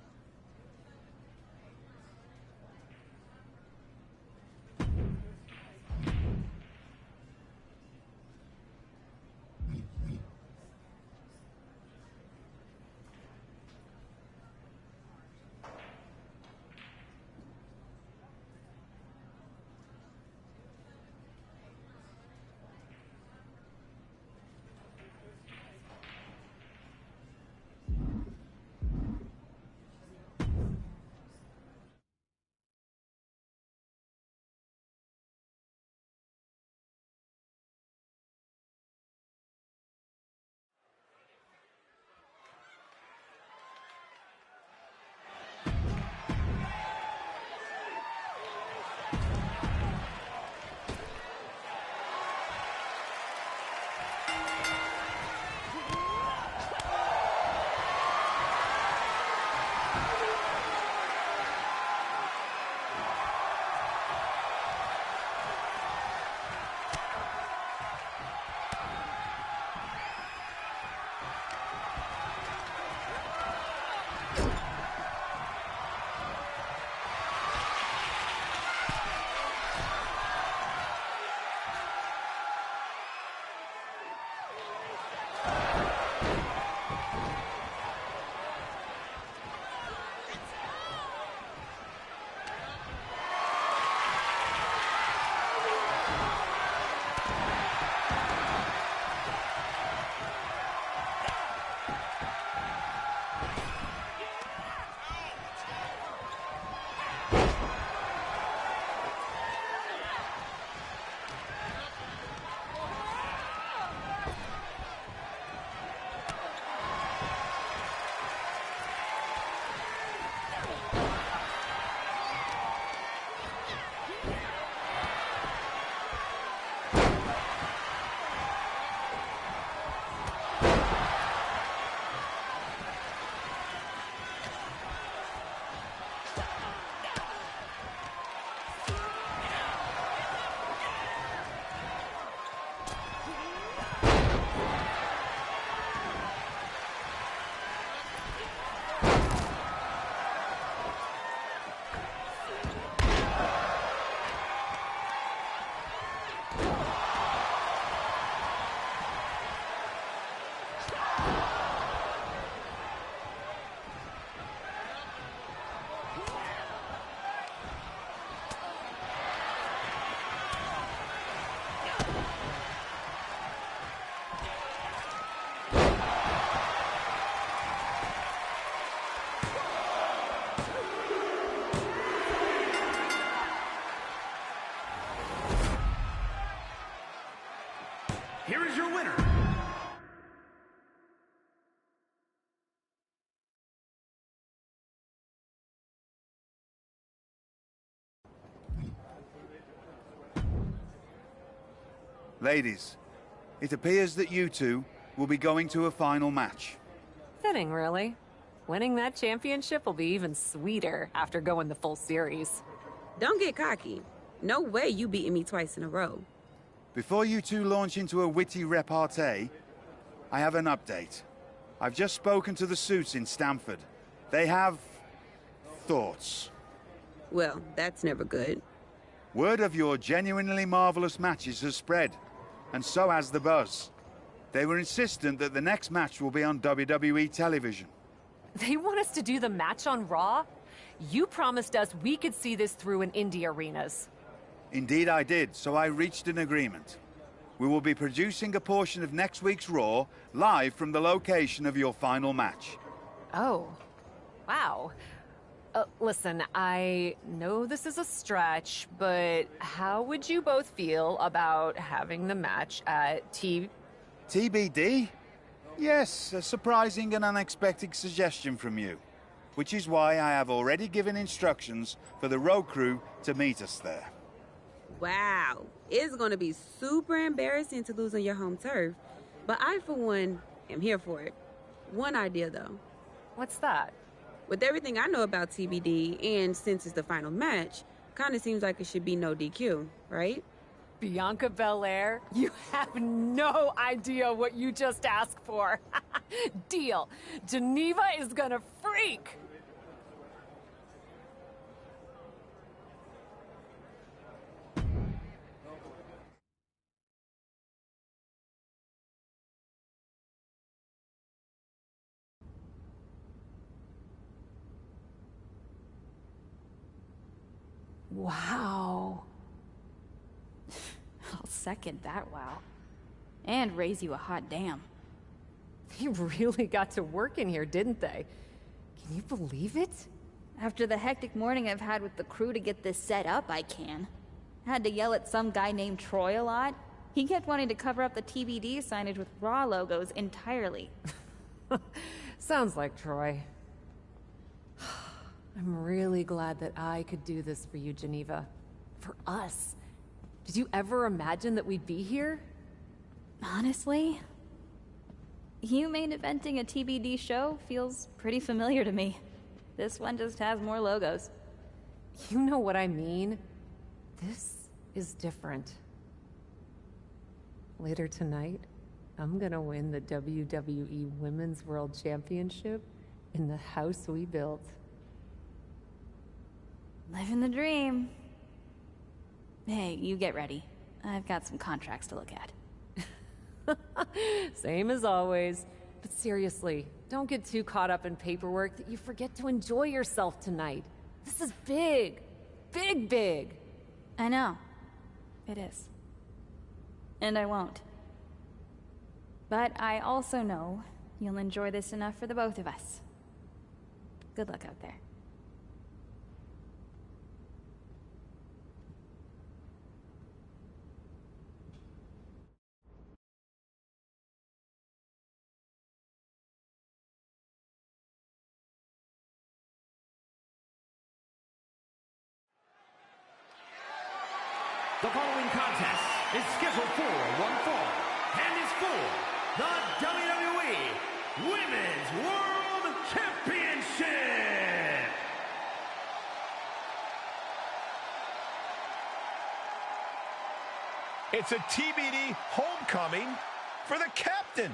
Here is your winner. Ladies, it appears that you two will be going to a final match. Fitting, really. Winning that championship will be even sweeter after going the full series. Don't get cocky. No way you beating me twice in a row. Before you two launch into a witty repartee, I have an update. I've just spoken to the suits in Stamford. They have... thoughts. Well, that's never good. Word of your genuinely marvelous matches has spread, and so has the buzz. They were insistent that the next match will be on WWE television. They want us to do the match on Raw? You promised us we could see this through in indie arenas. Indeed I did, so I reached an agreement. We will be producing a portion of next week's Raw live from the location of your final match. Oh, wow. Listen, I know this is a stretch, but how would you both feel about having the match at TBD? Yes, a surprising and unexpected suggestion from you. Which is why I have already given instructions for the road crew to meet us there. Wow. It's going to be super embarrassing to lose on your home turf. But I, for one, am here for it. One idea, though. What's that? With everything I know about TBD, and since it's the final match, kind of seems like it should be no DQ, right? Bianca Belair? You have no idea what you just asked for. Deal. Geneva is gonna freak. Wow. I'll second that wow. And raise you a hot damn. They really got to work in here, didn't they? Can you believe it? After the hectic morning I've had with the crew to get this set up, I can. Had to yell at some guy named Troy a lot. He kept wanting to cover up the TBD signage with Raw logos entirely. Sounds like Troy. I'm really glad that I could do this for you, Geneva. For us. Did you ever imagine that we'd be here? Honestly, you main eventing a TBD show feels pretty familiar to me. This one just has more logos. You know what I mean? This is different. Later tonight, I'm gonna win the WWE Women's World Championship in the house we built. Living the dream. Hey, you get ready. I've got some contracts to look at. Same as always. But seriously, don't get too caught up in paperwork that you forget to enjoy yourself tonight. This is big. Big, big. I know. It is. And I won't. But I also know you'll enjoy this enough for the both of us. Good luck out there. The following contest is scheduled for one fall and is for the WWE Women's World Championship. It's a TBD homecoming for the captain.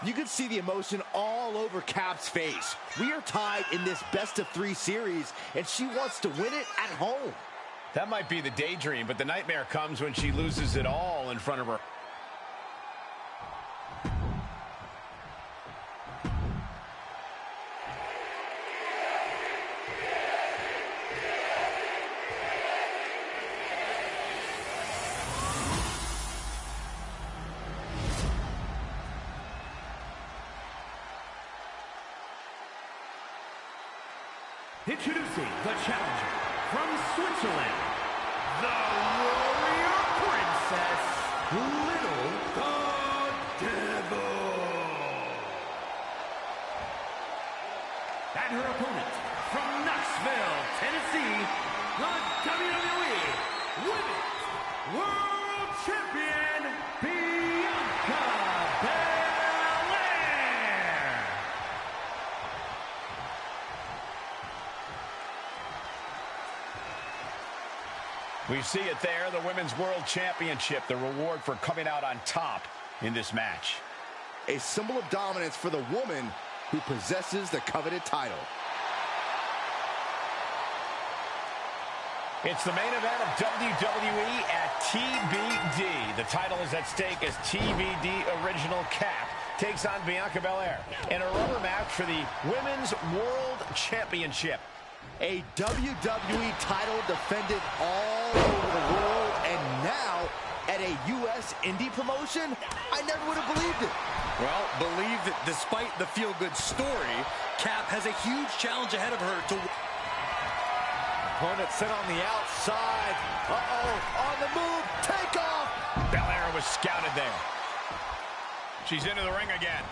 You can see the emotion all over Cap's face. We are tied in this best-of-3 series, and she wants to win it at home. That might be the daydream, but the nightmare comes when she loses it all in front of her. Introducing the challenger from Switzerland, the Warrior Princess, Little the Devil. And her opponent from Knoxville, Tennessee, the WWE Women's World Champion, Bianca Belair. We see it there, the Women's World Championship, the reward for coming out on top in this match. A symbol of dominance for the woman who possesses the coveted title. It's the main event of WWE at TBD. The title is at stake as TBD Original Cap takes on Bianca Belair in a rubber match for the Women's World Championship. A WWE title defended all over the world, and now at a U.S. indie promotion? I never would have believed it. Well, believe that despite the feel-good story, Cap has a huge challenge ahead of her to... Opponent set on the outside. Uh-oh, on the move, take off! Belair was scouted there. She's into the ring again.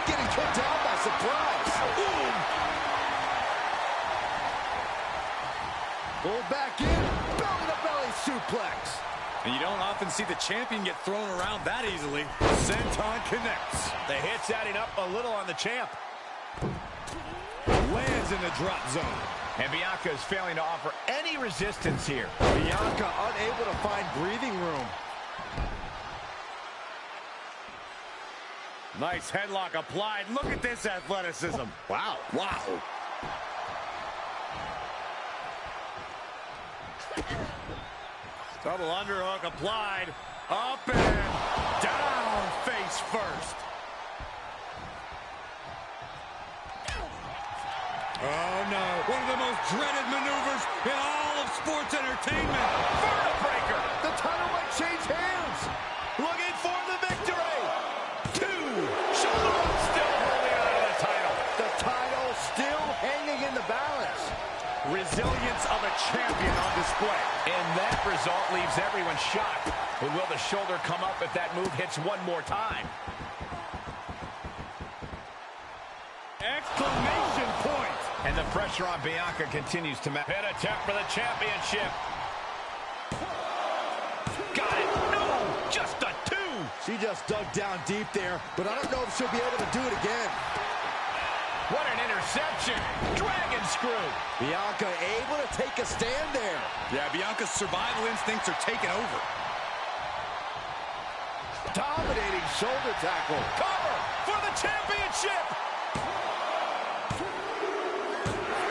Getting put down by surprise. Pulled back in, belly-to-belly suplex. And you don't often see the champion get thrown around that easily. Senton connects. The hit's adding up a little on the champ. Lands in the drop zone. And Bianca is failing to offer any resistance here. Bianca unable to find breathing room. Nice headlock applied. Look at this athleticism. Wow. Wow. Double underhook applied. Up and down face first. Oh, no. One of the most dreaded maneuvers in all of sports entertainment. Vertebreaker. The title might change hands. Looking for the victory. 2. Shoulder up, still holding on to the title. The title still hanging in the balance. Resilience of a champion on display. And that result leaves everyone shocked. But will the shoulder come up if that move hits one more time? Exclamation point. And the pressure on Bianca continues to mount. Hit attempt for the championship. Got it. No, just a 2. She just dug down deep there, but I don't know if she'll be able to do it again. What an interception. Dragon screw. Bianca able to take a stand there. Yeah, Bianca's survival instincts are taking over. Dominating shoulder tackle. Cover for the championship.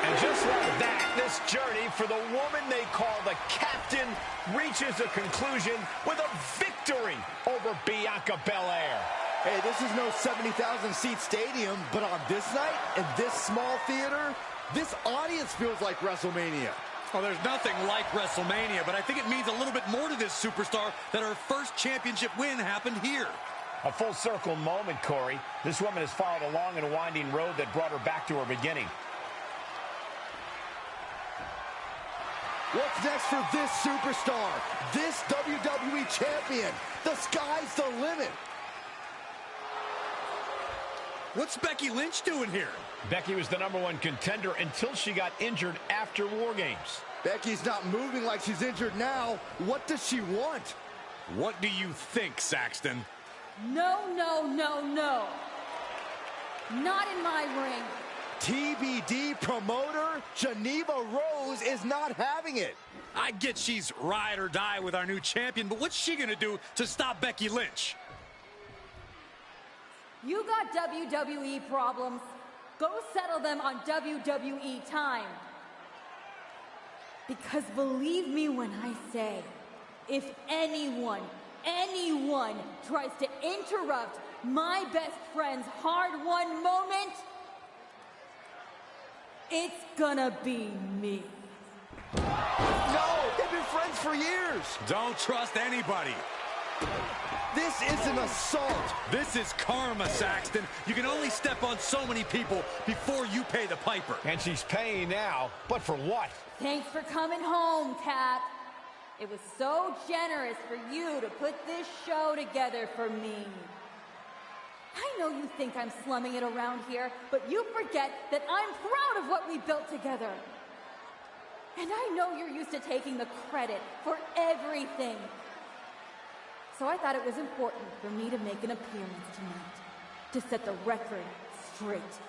And just like that, this journey for the woman they call the Captain reaches a conclusion with a victory over Bianca Belair. Hey, this is no 70,000-seat stadium, but on this night, in this small theater, this audience feels like WrestleMania. Well, there's nothing like WrestleMania, but I think it means a little bit more to this superstar that her first championship win happened here. A full circle moment, Corey. This woman has followed a long and winding road that brought her back to her beginning. What's next for this superstar? This WWE champion? The sky's the limit. What's Becky Lynch doing here? Becky was the #1 contender until she got injured after War Games. Becky's not moving like she's injured now. What does she want? What do you think, Saxton? No, no, no, no. Not in my ring. TBD promoter Geneva Rose is not having it. I get she's ride or die with our new champion, but what's she gonna do to stop Becky Lynch? You got WWE problems. Go settle them on WWE time. Because believe me when I say, if anyone tries to interrupt my best friend's hard-won moment, it's gonna be me. No, they've been friends for years. Don't trust anybody. This is an assault. This is karma, Saxton. You can only step on so many people before you pay the piper. And she's paying now, but for what? Thanks for coming home, Cap. It was so generous for you to put this show together for me. I know you think I'm slumming it around here, but you forget that I'm proud of what we built together. And I know you're used to taking the credit for everything. So I thought it was important for me to make an appearance tonight, to set the record straight.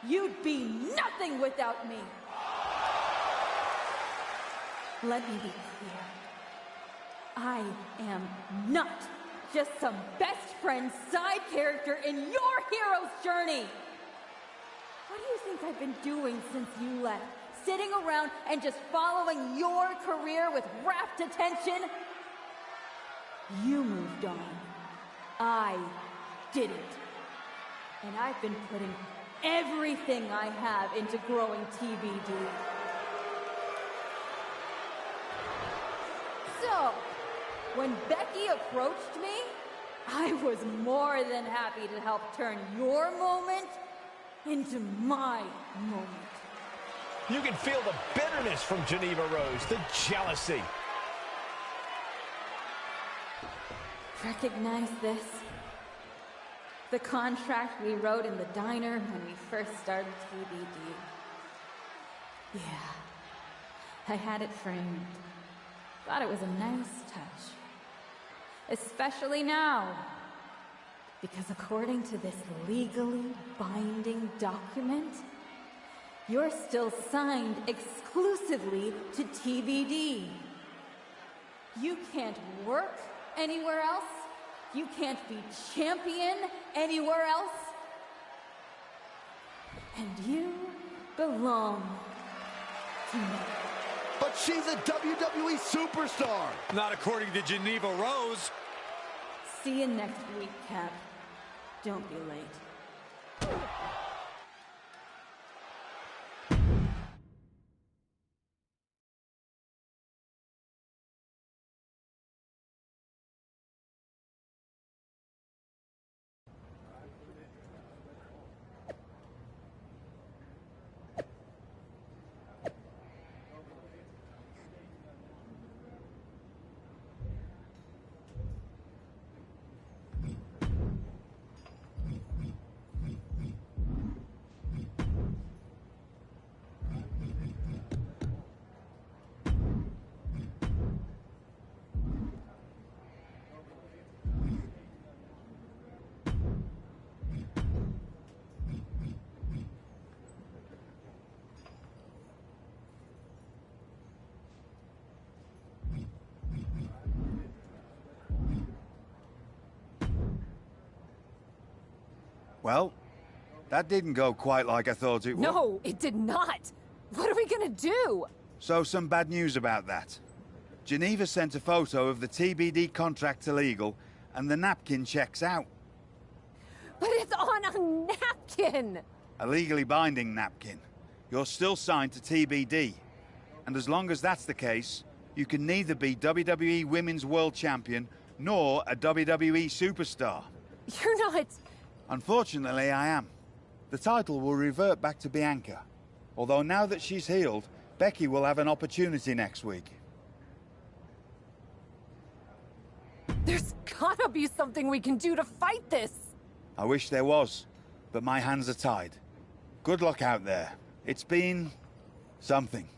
You'd be nothing without me. Let me be clear. I am not just some best friend side character in your hero's journey. What do you think I've been doing since you left? Sitting around and just following your career with rapt attention? You moved on. I didn't. And I've been putting everything I have into growing TBD. So, when Becky approached me, I was more than happy to help turn your moment into my moment. You can feel the bitterness from Geneva Rose, the jealousy. Recognize this? The contract we wrote in the diner when we first started TBD. Yeah, I had it framed. Thought it was a nice touch. Especially now. Because according to this legally binding document, you're still signed exclusively to TBD. You can't work anywhere else. You can't be champion anywhere else. And you belong to me. But she's a WWE superstar. Not according to Geneva Rose. See you next week, Cap. Don't be late. Well, that didn't go quite like I thought it would. No, it did not. What are we gonna do? So some bad news about that. Geneva sent a photo of the TBD contract to legal, and the napkin checks out. But it's on a napkin! A legally binding napkin. You're still signed to TBD. And as long as that's the case, you can neither be WWE Women's World Champion nor a WWE Superstar. You're not... Unfortunately, I am. The title will revert back to Bianca. Although now that she's healed, Becky will have an opportunity next week. There's gotta be something we can do to fight this! I wish there was, but my hands are tied. Good luck out there. It's been... something.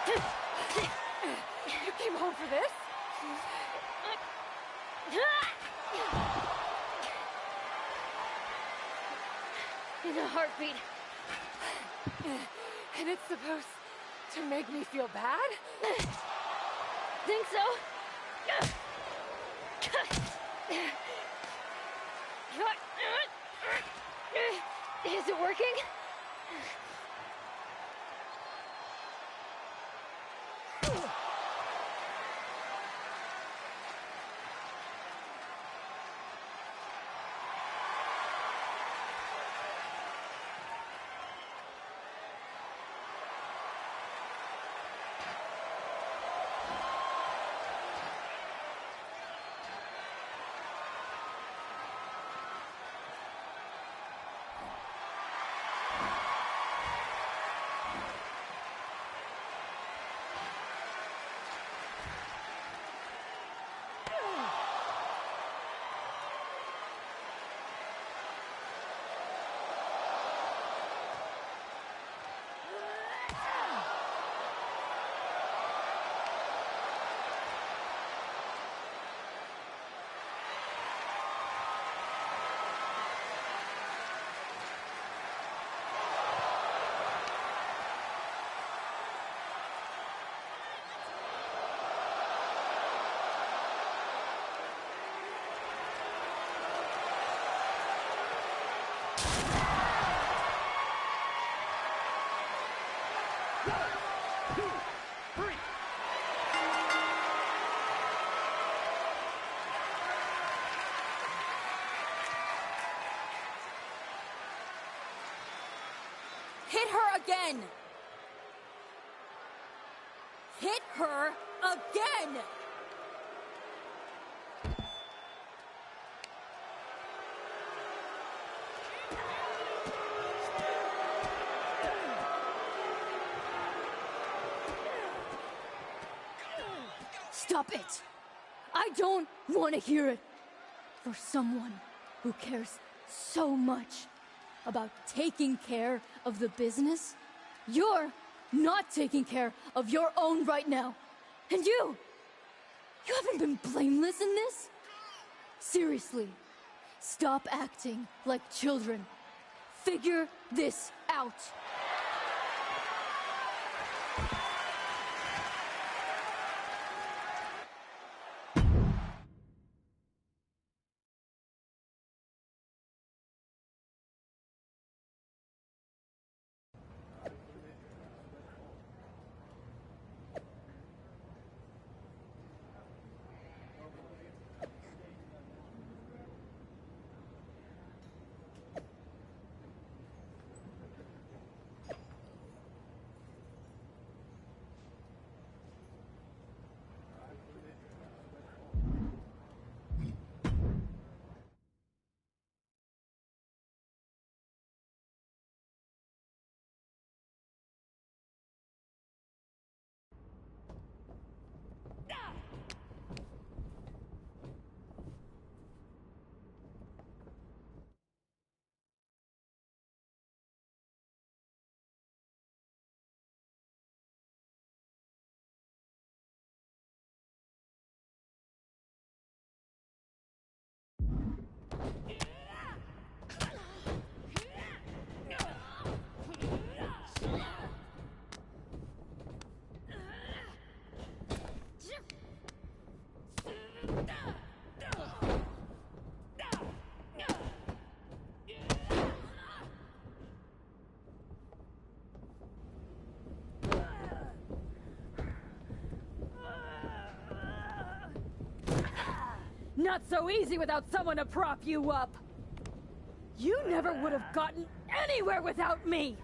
You came home for this? In a heartbeat. And it's supposed to make me feel bad? Think so? Is it working? Hit her again! Hit her again! Stop it! I don't want to hear it. For someone who cares so much about taking care of the business, you're not taking care of your own right now. And you haven't been blameless in this? Seriously, stop acting like children. Figure this out. Not so easy without someone to prop you up. You never would have gotten anywhere without me.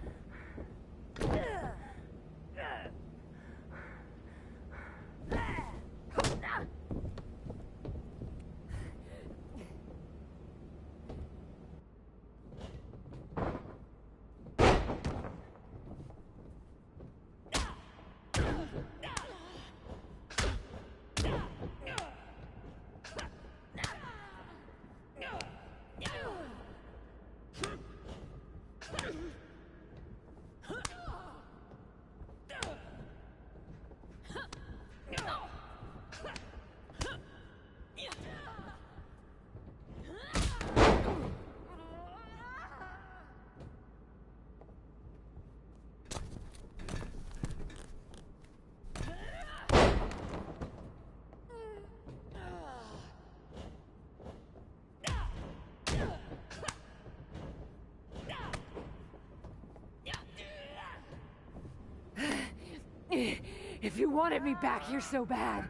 If you wanted me back here so bad,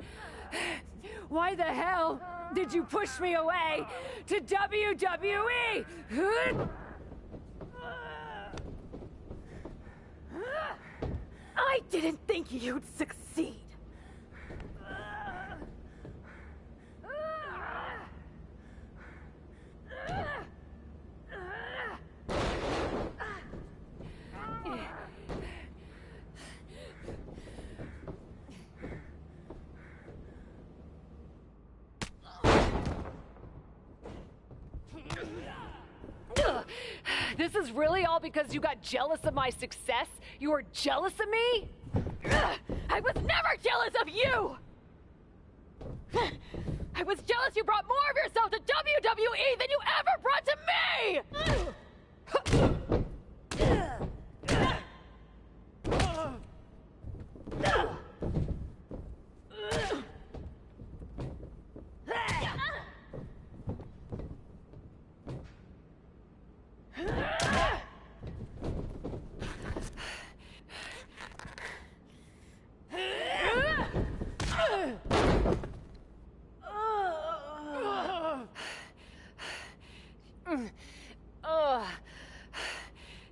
why the hell did you push me away to WWE? I didn't think you'd succeed. This is really all because you got jealous of my success? You were jealous of me? I was never jealous of you! I was jealous you brought more of yourself to WWE than you ever brought to me!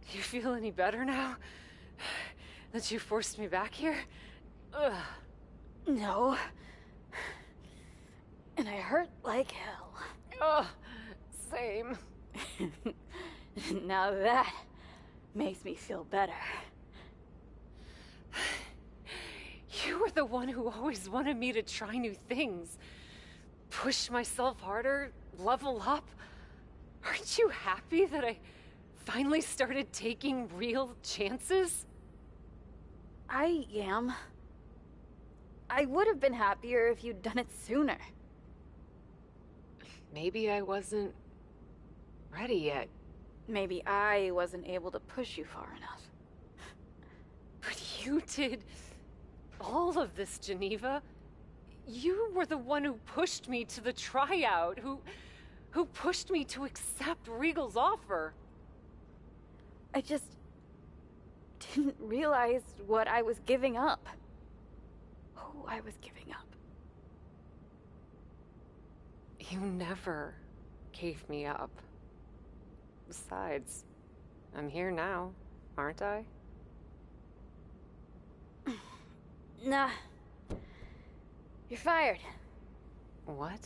Do you feel any better now? That you forced me back here? Ugh. No. And I hurt like hell. Oh, same. Now that makes me feel better. You were the one who always wanted me to try new things. Push myself harder, level up. Aren't you happy that I finally started taking real chances? I am. I would have been happier if you'd done it sooner. Maybe I wasn't ready yet. Maybe I wasn't able to push you far enough. But you did all of this, Geneva. You were the one who pushed me to the tryout, who pushed me to accept Regal's offer. I just didn't realize what I was giving up. Who I was giving up. You never gave me up. Besides, I'm here now, aren't I? Nah. You're fired. What?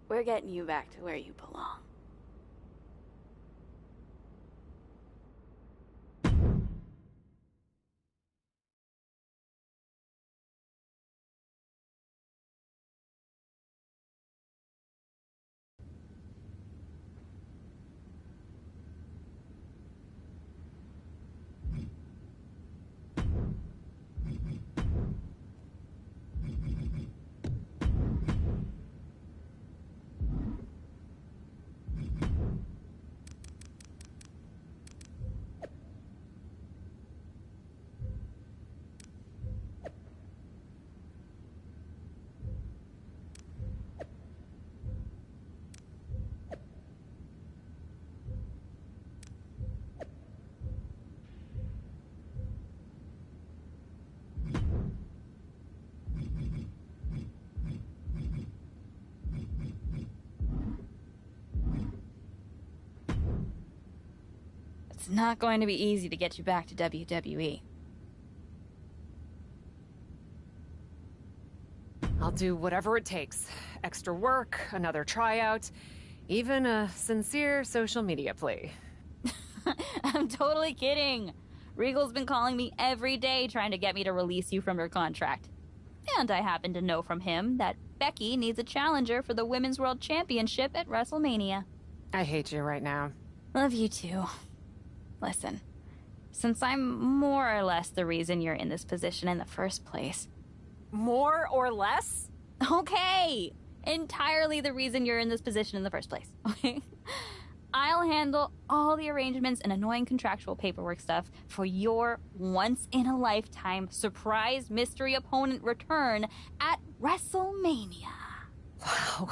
We're getting you back to where you belong. It's not going to be easy to get you back to WWE. I'll do whatever it takes. Extra work, another tryout, even a sincere social media plea. I'm totally kidding. Regal's been calling me every day trying to get me to release you from your contract. And I happen to know from him that Becky needs a challenger for the Women's World Championship at WrestleMania. I hate you right now. Love you too. Listen, since I'm more or less the reason you're in this position in the first place. More or less? Okay! Entirely the reason you're in this position in the first place, okay? I'll handle all the arrangements and annoying contractual paperwork stuff for your once-in-a-lifetime surprise mystery opponent return at WrestleMania. Wow,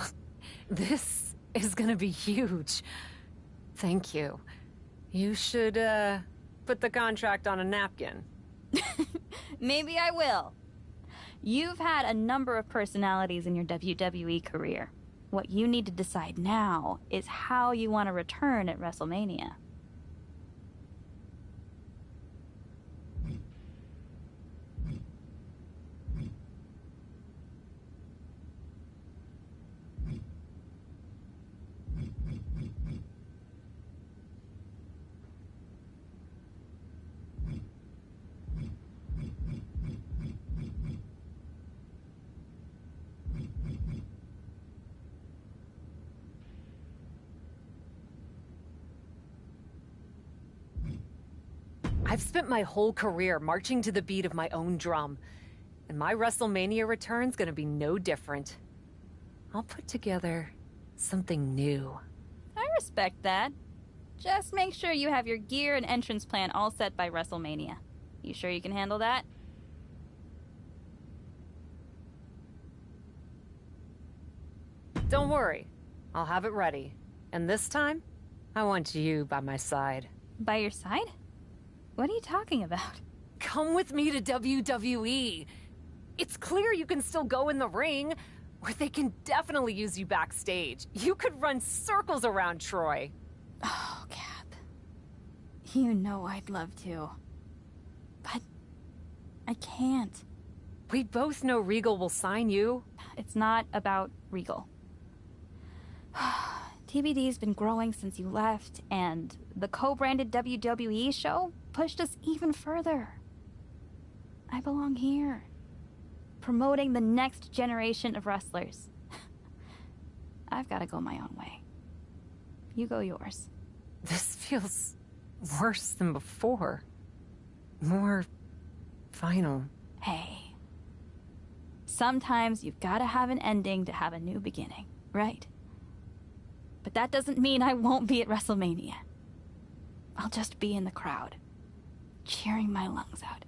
this is gonna be huge. Thank you. You should, put the contract on a napkin. Maybe I will. You've had a number of personalities in your WWE career. What you need to decide now is how you want to return at WrestleMania. I've spent my whole career marching to the beat of my own drum, and my WrestleMania return's gonna be no different. I'll put together something new. I respect that. Just make sure you have your gear and entrance plan all set by WrestleMania. You sure you can handle that? Don't worry, I'll have it ready. And this time, I want you by my side. By your side? What are you talking about? Come with me to WWE. It's clear you can still go in the ring, or they can definitely use you backstage. You could run circles around Troy. Oh, Cap. You know I'd love to. But I can't. We both know Regal will sign you. It's not about Regal. TBD's been growing since you left, and the co-branded WWE show pushed us even further. I belong here, promoting the next generation of wrestlers. I've got to go my own way. You go yours. This feels worse than before. More final. Hey, sometimes you've got to have an ending to have a new beginning, right? But that doesn't mean I won't be at WrestleMania. I'll just be in the crowd, cheering my lungs out.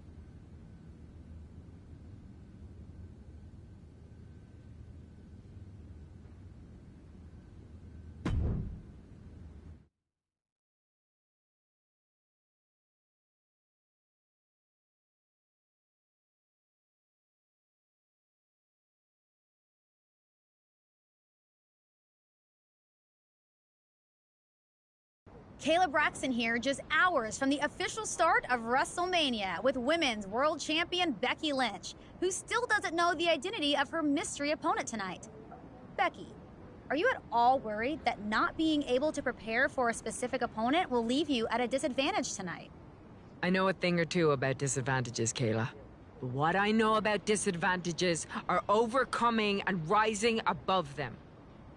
Kayla Braxton here, just hours from the official start of WrestleMania with Women's World Champion Becky Lynch, who still doesn't know the identity of her mystery opponent tonight. Becky, are you at all worried that not being able to prepare for a specific opponent will leave you at a disadvantage tonight? I know a thing or two about disadvantages, Kayla. But what I know about disadvantages are overcoming and rising above them.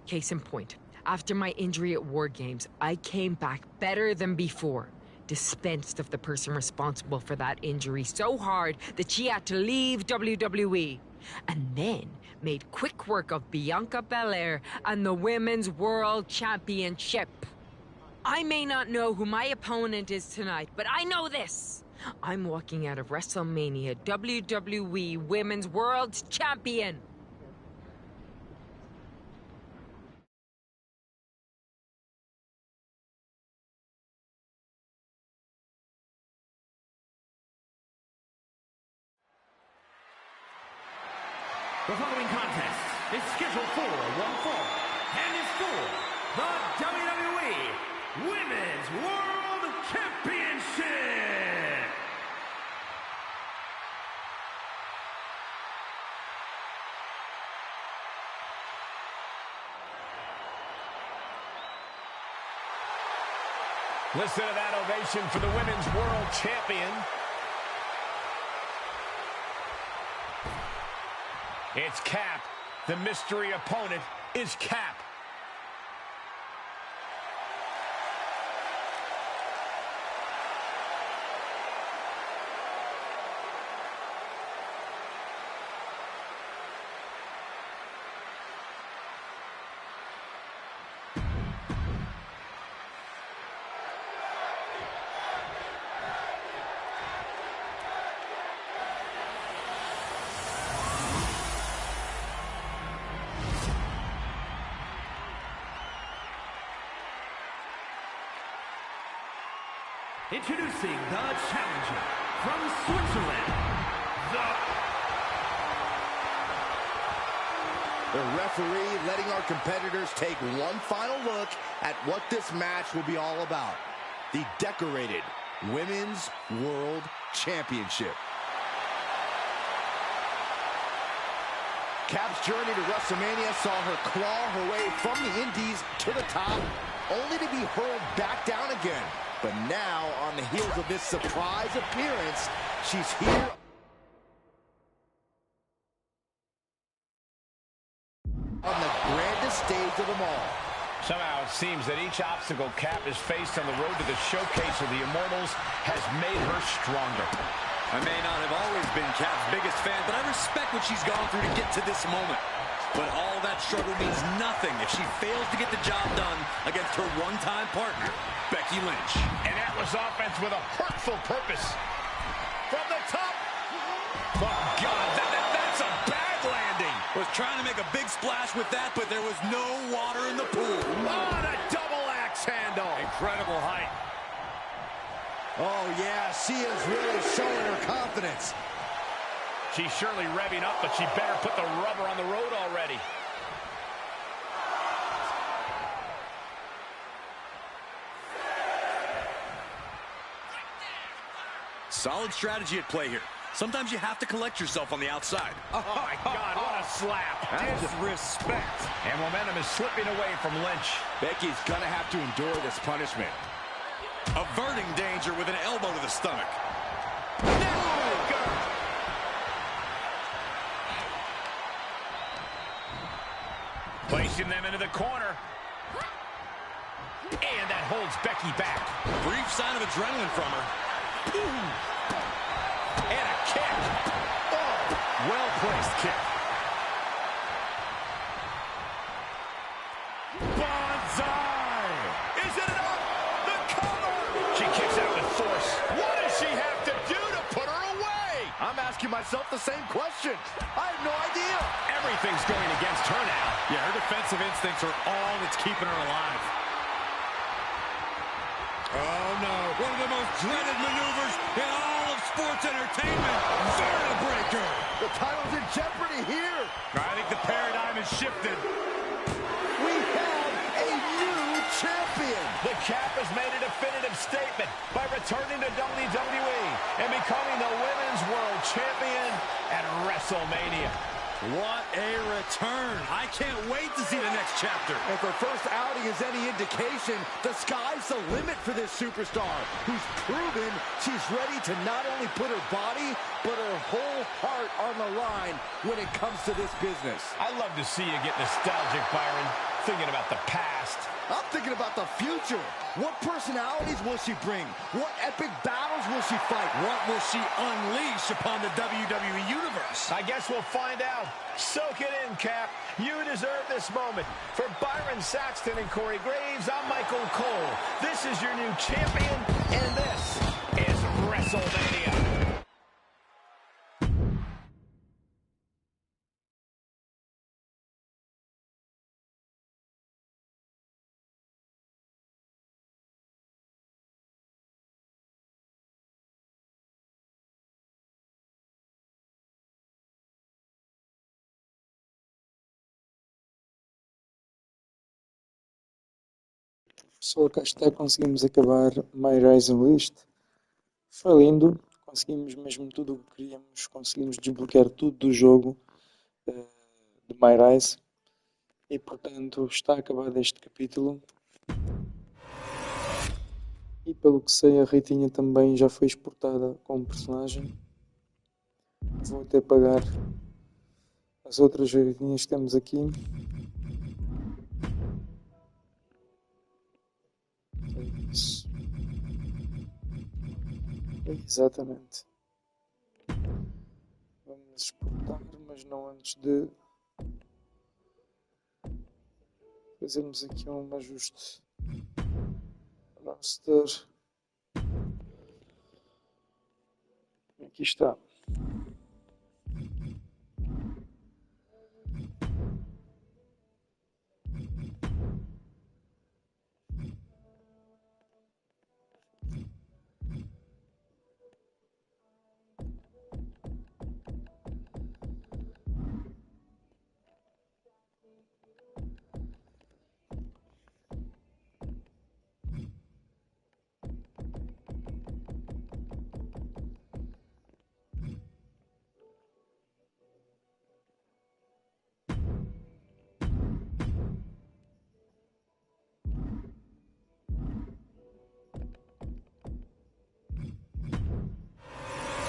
Case in point. After my injury at War Games, I came back better than before. Dispensed of the person responsible for that injury so hard that she had to leave WWE. And then made quick work of Bianca Belair and the Women's World Championship. I may not know who my opponent is tonight, but I know this. I'm walking out of WrestleMania WWE Women's World Champion. The following contest is scheduled for one fall and is for the WWE Women's World Championship. Listen to that ovation for the Women's World Champion. It's Cap. The mystery opponent is Cap. Introducing the challenger from Switzerland, The referee letting our competitors take one final look at what this match will be all about. The decorated Women's World Championship. Cap's journey to WrestleMania saw her claw her way from the Indies to the top, only to be hurled back down again. But now, on the heels of this surprise appearance, she's here on the grandest stage of them all. Somehow it seems that each obstacle Cap has faced on the road to the showcase of the Immortals has made her stronger. I may not have always been Cap's biggest fan, but I respect what she's gone through to get to this moment. But all that struggle means nothing if she fails to get the job done against her one-time partner, Becky Lynch. And that was offense with a hurtful purpose. From the top. Oh, God, that's a bad landing. Was trying to make a big splash with that, but there was no water in the pool. Oh, the double axe handle. Incredible height. Oh, yeah, she is really showing her confidence. She's surely revving up, but she better put the rubber on the road already. Solid strategy at play here. Sometimes you have to collect yourself on the outside. Oh, my God, what a slap. Disrespect. And momentum is slipping away from Lynch. Becky's gonna have to endure this punishment. Averting danger with an elbow to the stomach. Placing them into the corner. And that holds Becky back. Brief sign of adrenaline from her. And a kick. Oh, well-placed kick. Banzai! Is it enough? The cover! She kicks out with force. What does she have to do to put her away? I'm asking myself the same question. I have no idea. Everything's going against her now. Yeah, her defensive instincts are all that's keeping her alive. Oh, no. One of the most dreaded maneuvers in all of sports entertainment. Vertebreaker. The title's in jeopardy here. I think the paradigm has shifted. We have a new champion. The Cap has made a definitive statement by returning to WWE and becoming the Women's World Champion at WrestleMania. What a return. I can't wait to see the next chapter. If her first outing is any indication, the sky's the limit for this superstar, who's proven she's ready to not only put her body, but her whole heart on the line when it comes to this business. I love to see you get nostalgic, Byron, thinking about the past. I'm thinking about the future. What personalities will she bring? What epic battles will she fight? What will she unleash upon the WWE Universe? I guess we'll find out. Soak it in, Cap. You deserve this moment. For Byron Saxton and Corey Graves, I'm Michael Cole. This is your new champion, and this is WrestleMania. Pessoal, cá está, conseguimos acabar My Rise Unleashed. Foi lindo, conseguimos mesmo tudo o que queríamos, conseguimos desbloquear tudo do jogo de My Rise. E portanto está acabado este capítulo. E pelo que sei, a Ritinha também já foi exportada como personagem. Vou até pagar as outras Ritinhas que temos aqui. Isso. Exatamente. Vamos exportar, mas não antes de fazermos aqui um ajuste. Roster. Aqui está.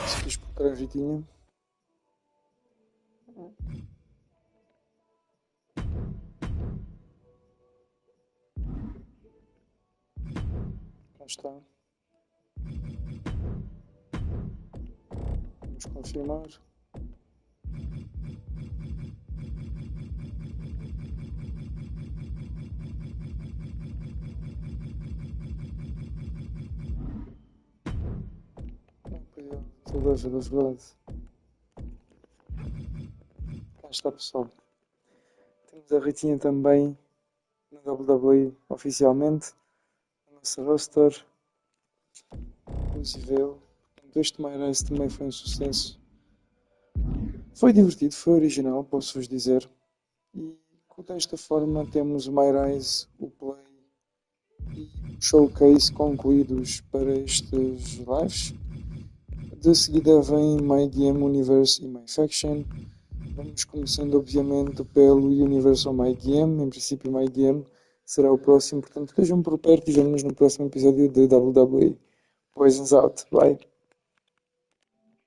Se quis procurar a Ritinha. Cá está. Vamos confirmar. É verdade. Cá está, pessoal. Temos a Ritinha também na WWE oficialmente. A nossa roster. Inclusive eu. Este My Race também foi um sucesso. Foi divertido, foi original, posso-vos dizer. E desta forma temos o My Rise, o Play e o Showcase concluídos para estes lives. De seguida vem My Game Universe e My Faction. Vamos começando obviamente pelo Universal My Game. Em princípio My Game será o próximo, portanto estejam por perto e vemo-nos no próximo episódio de WWE. Poisons out, bye!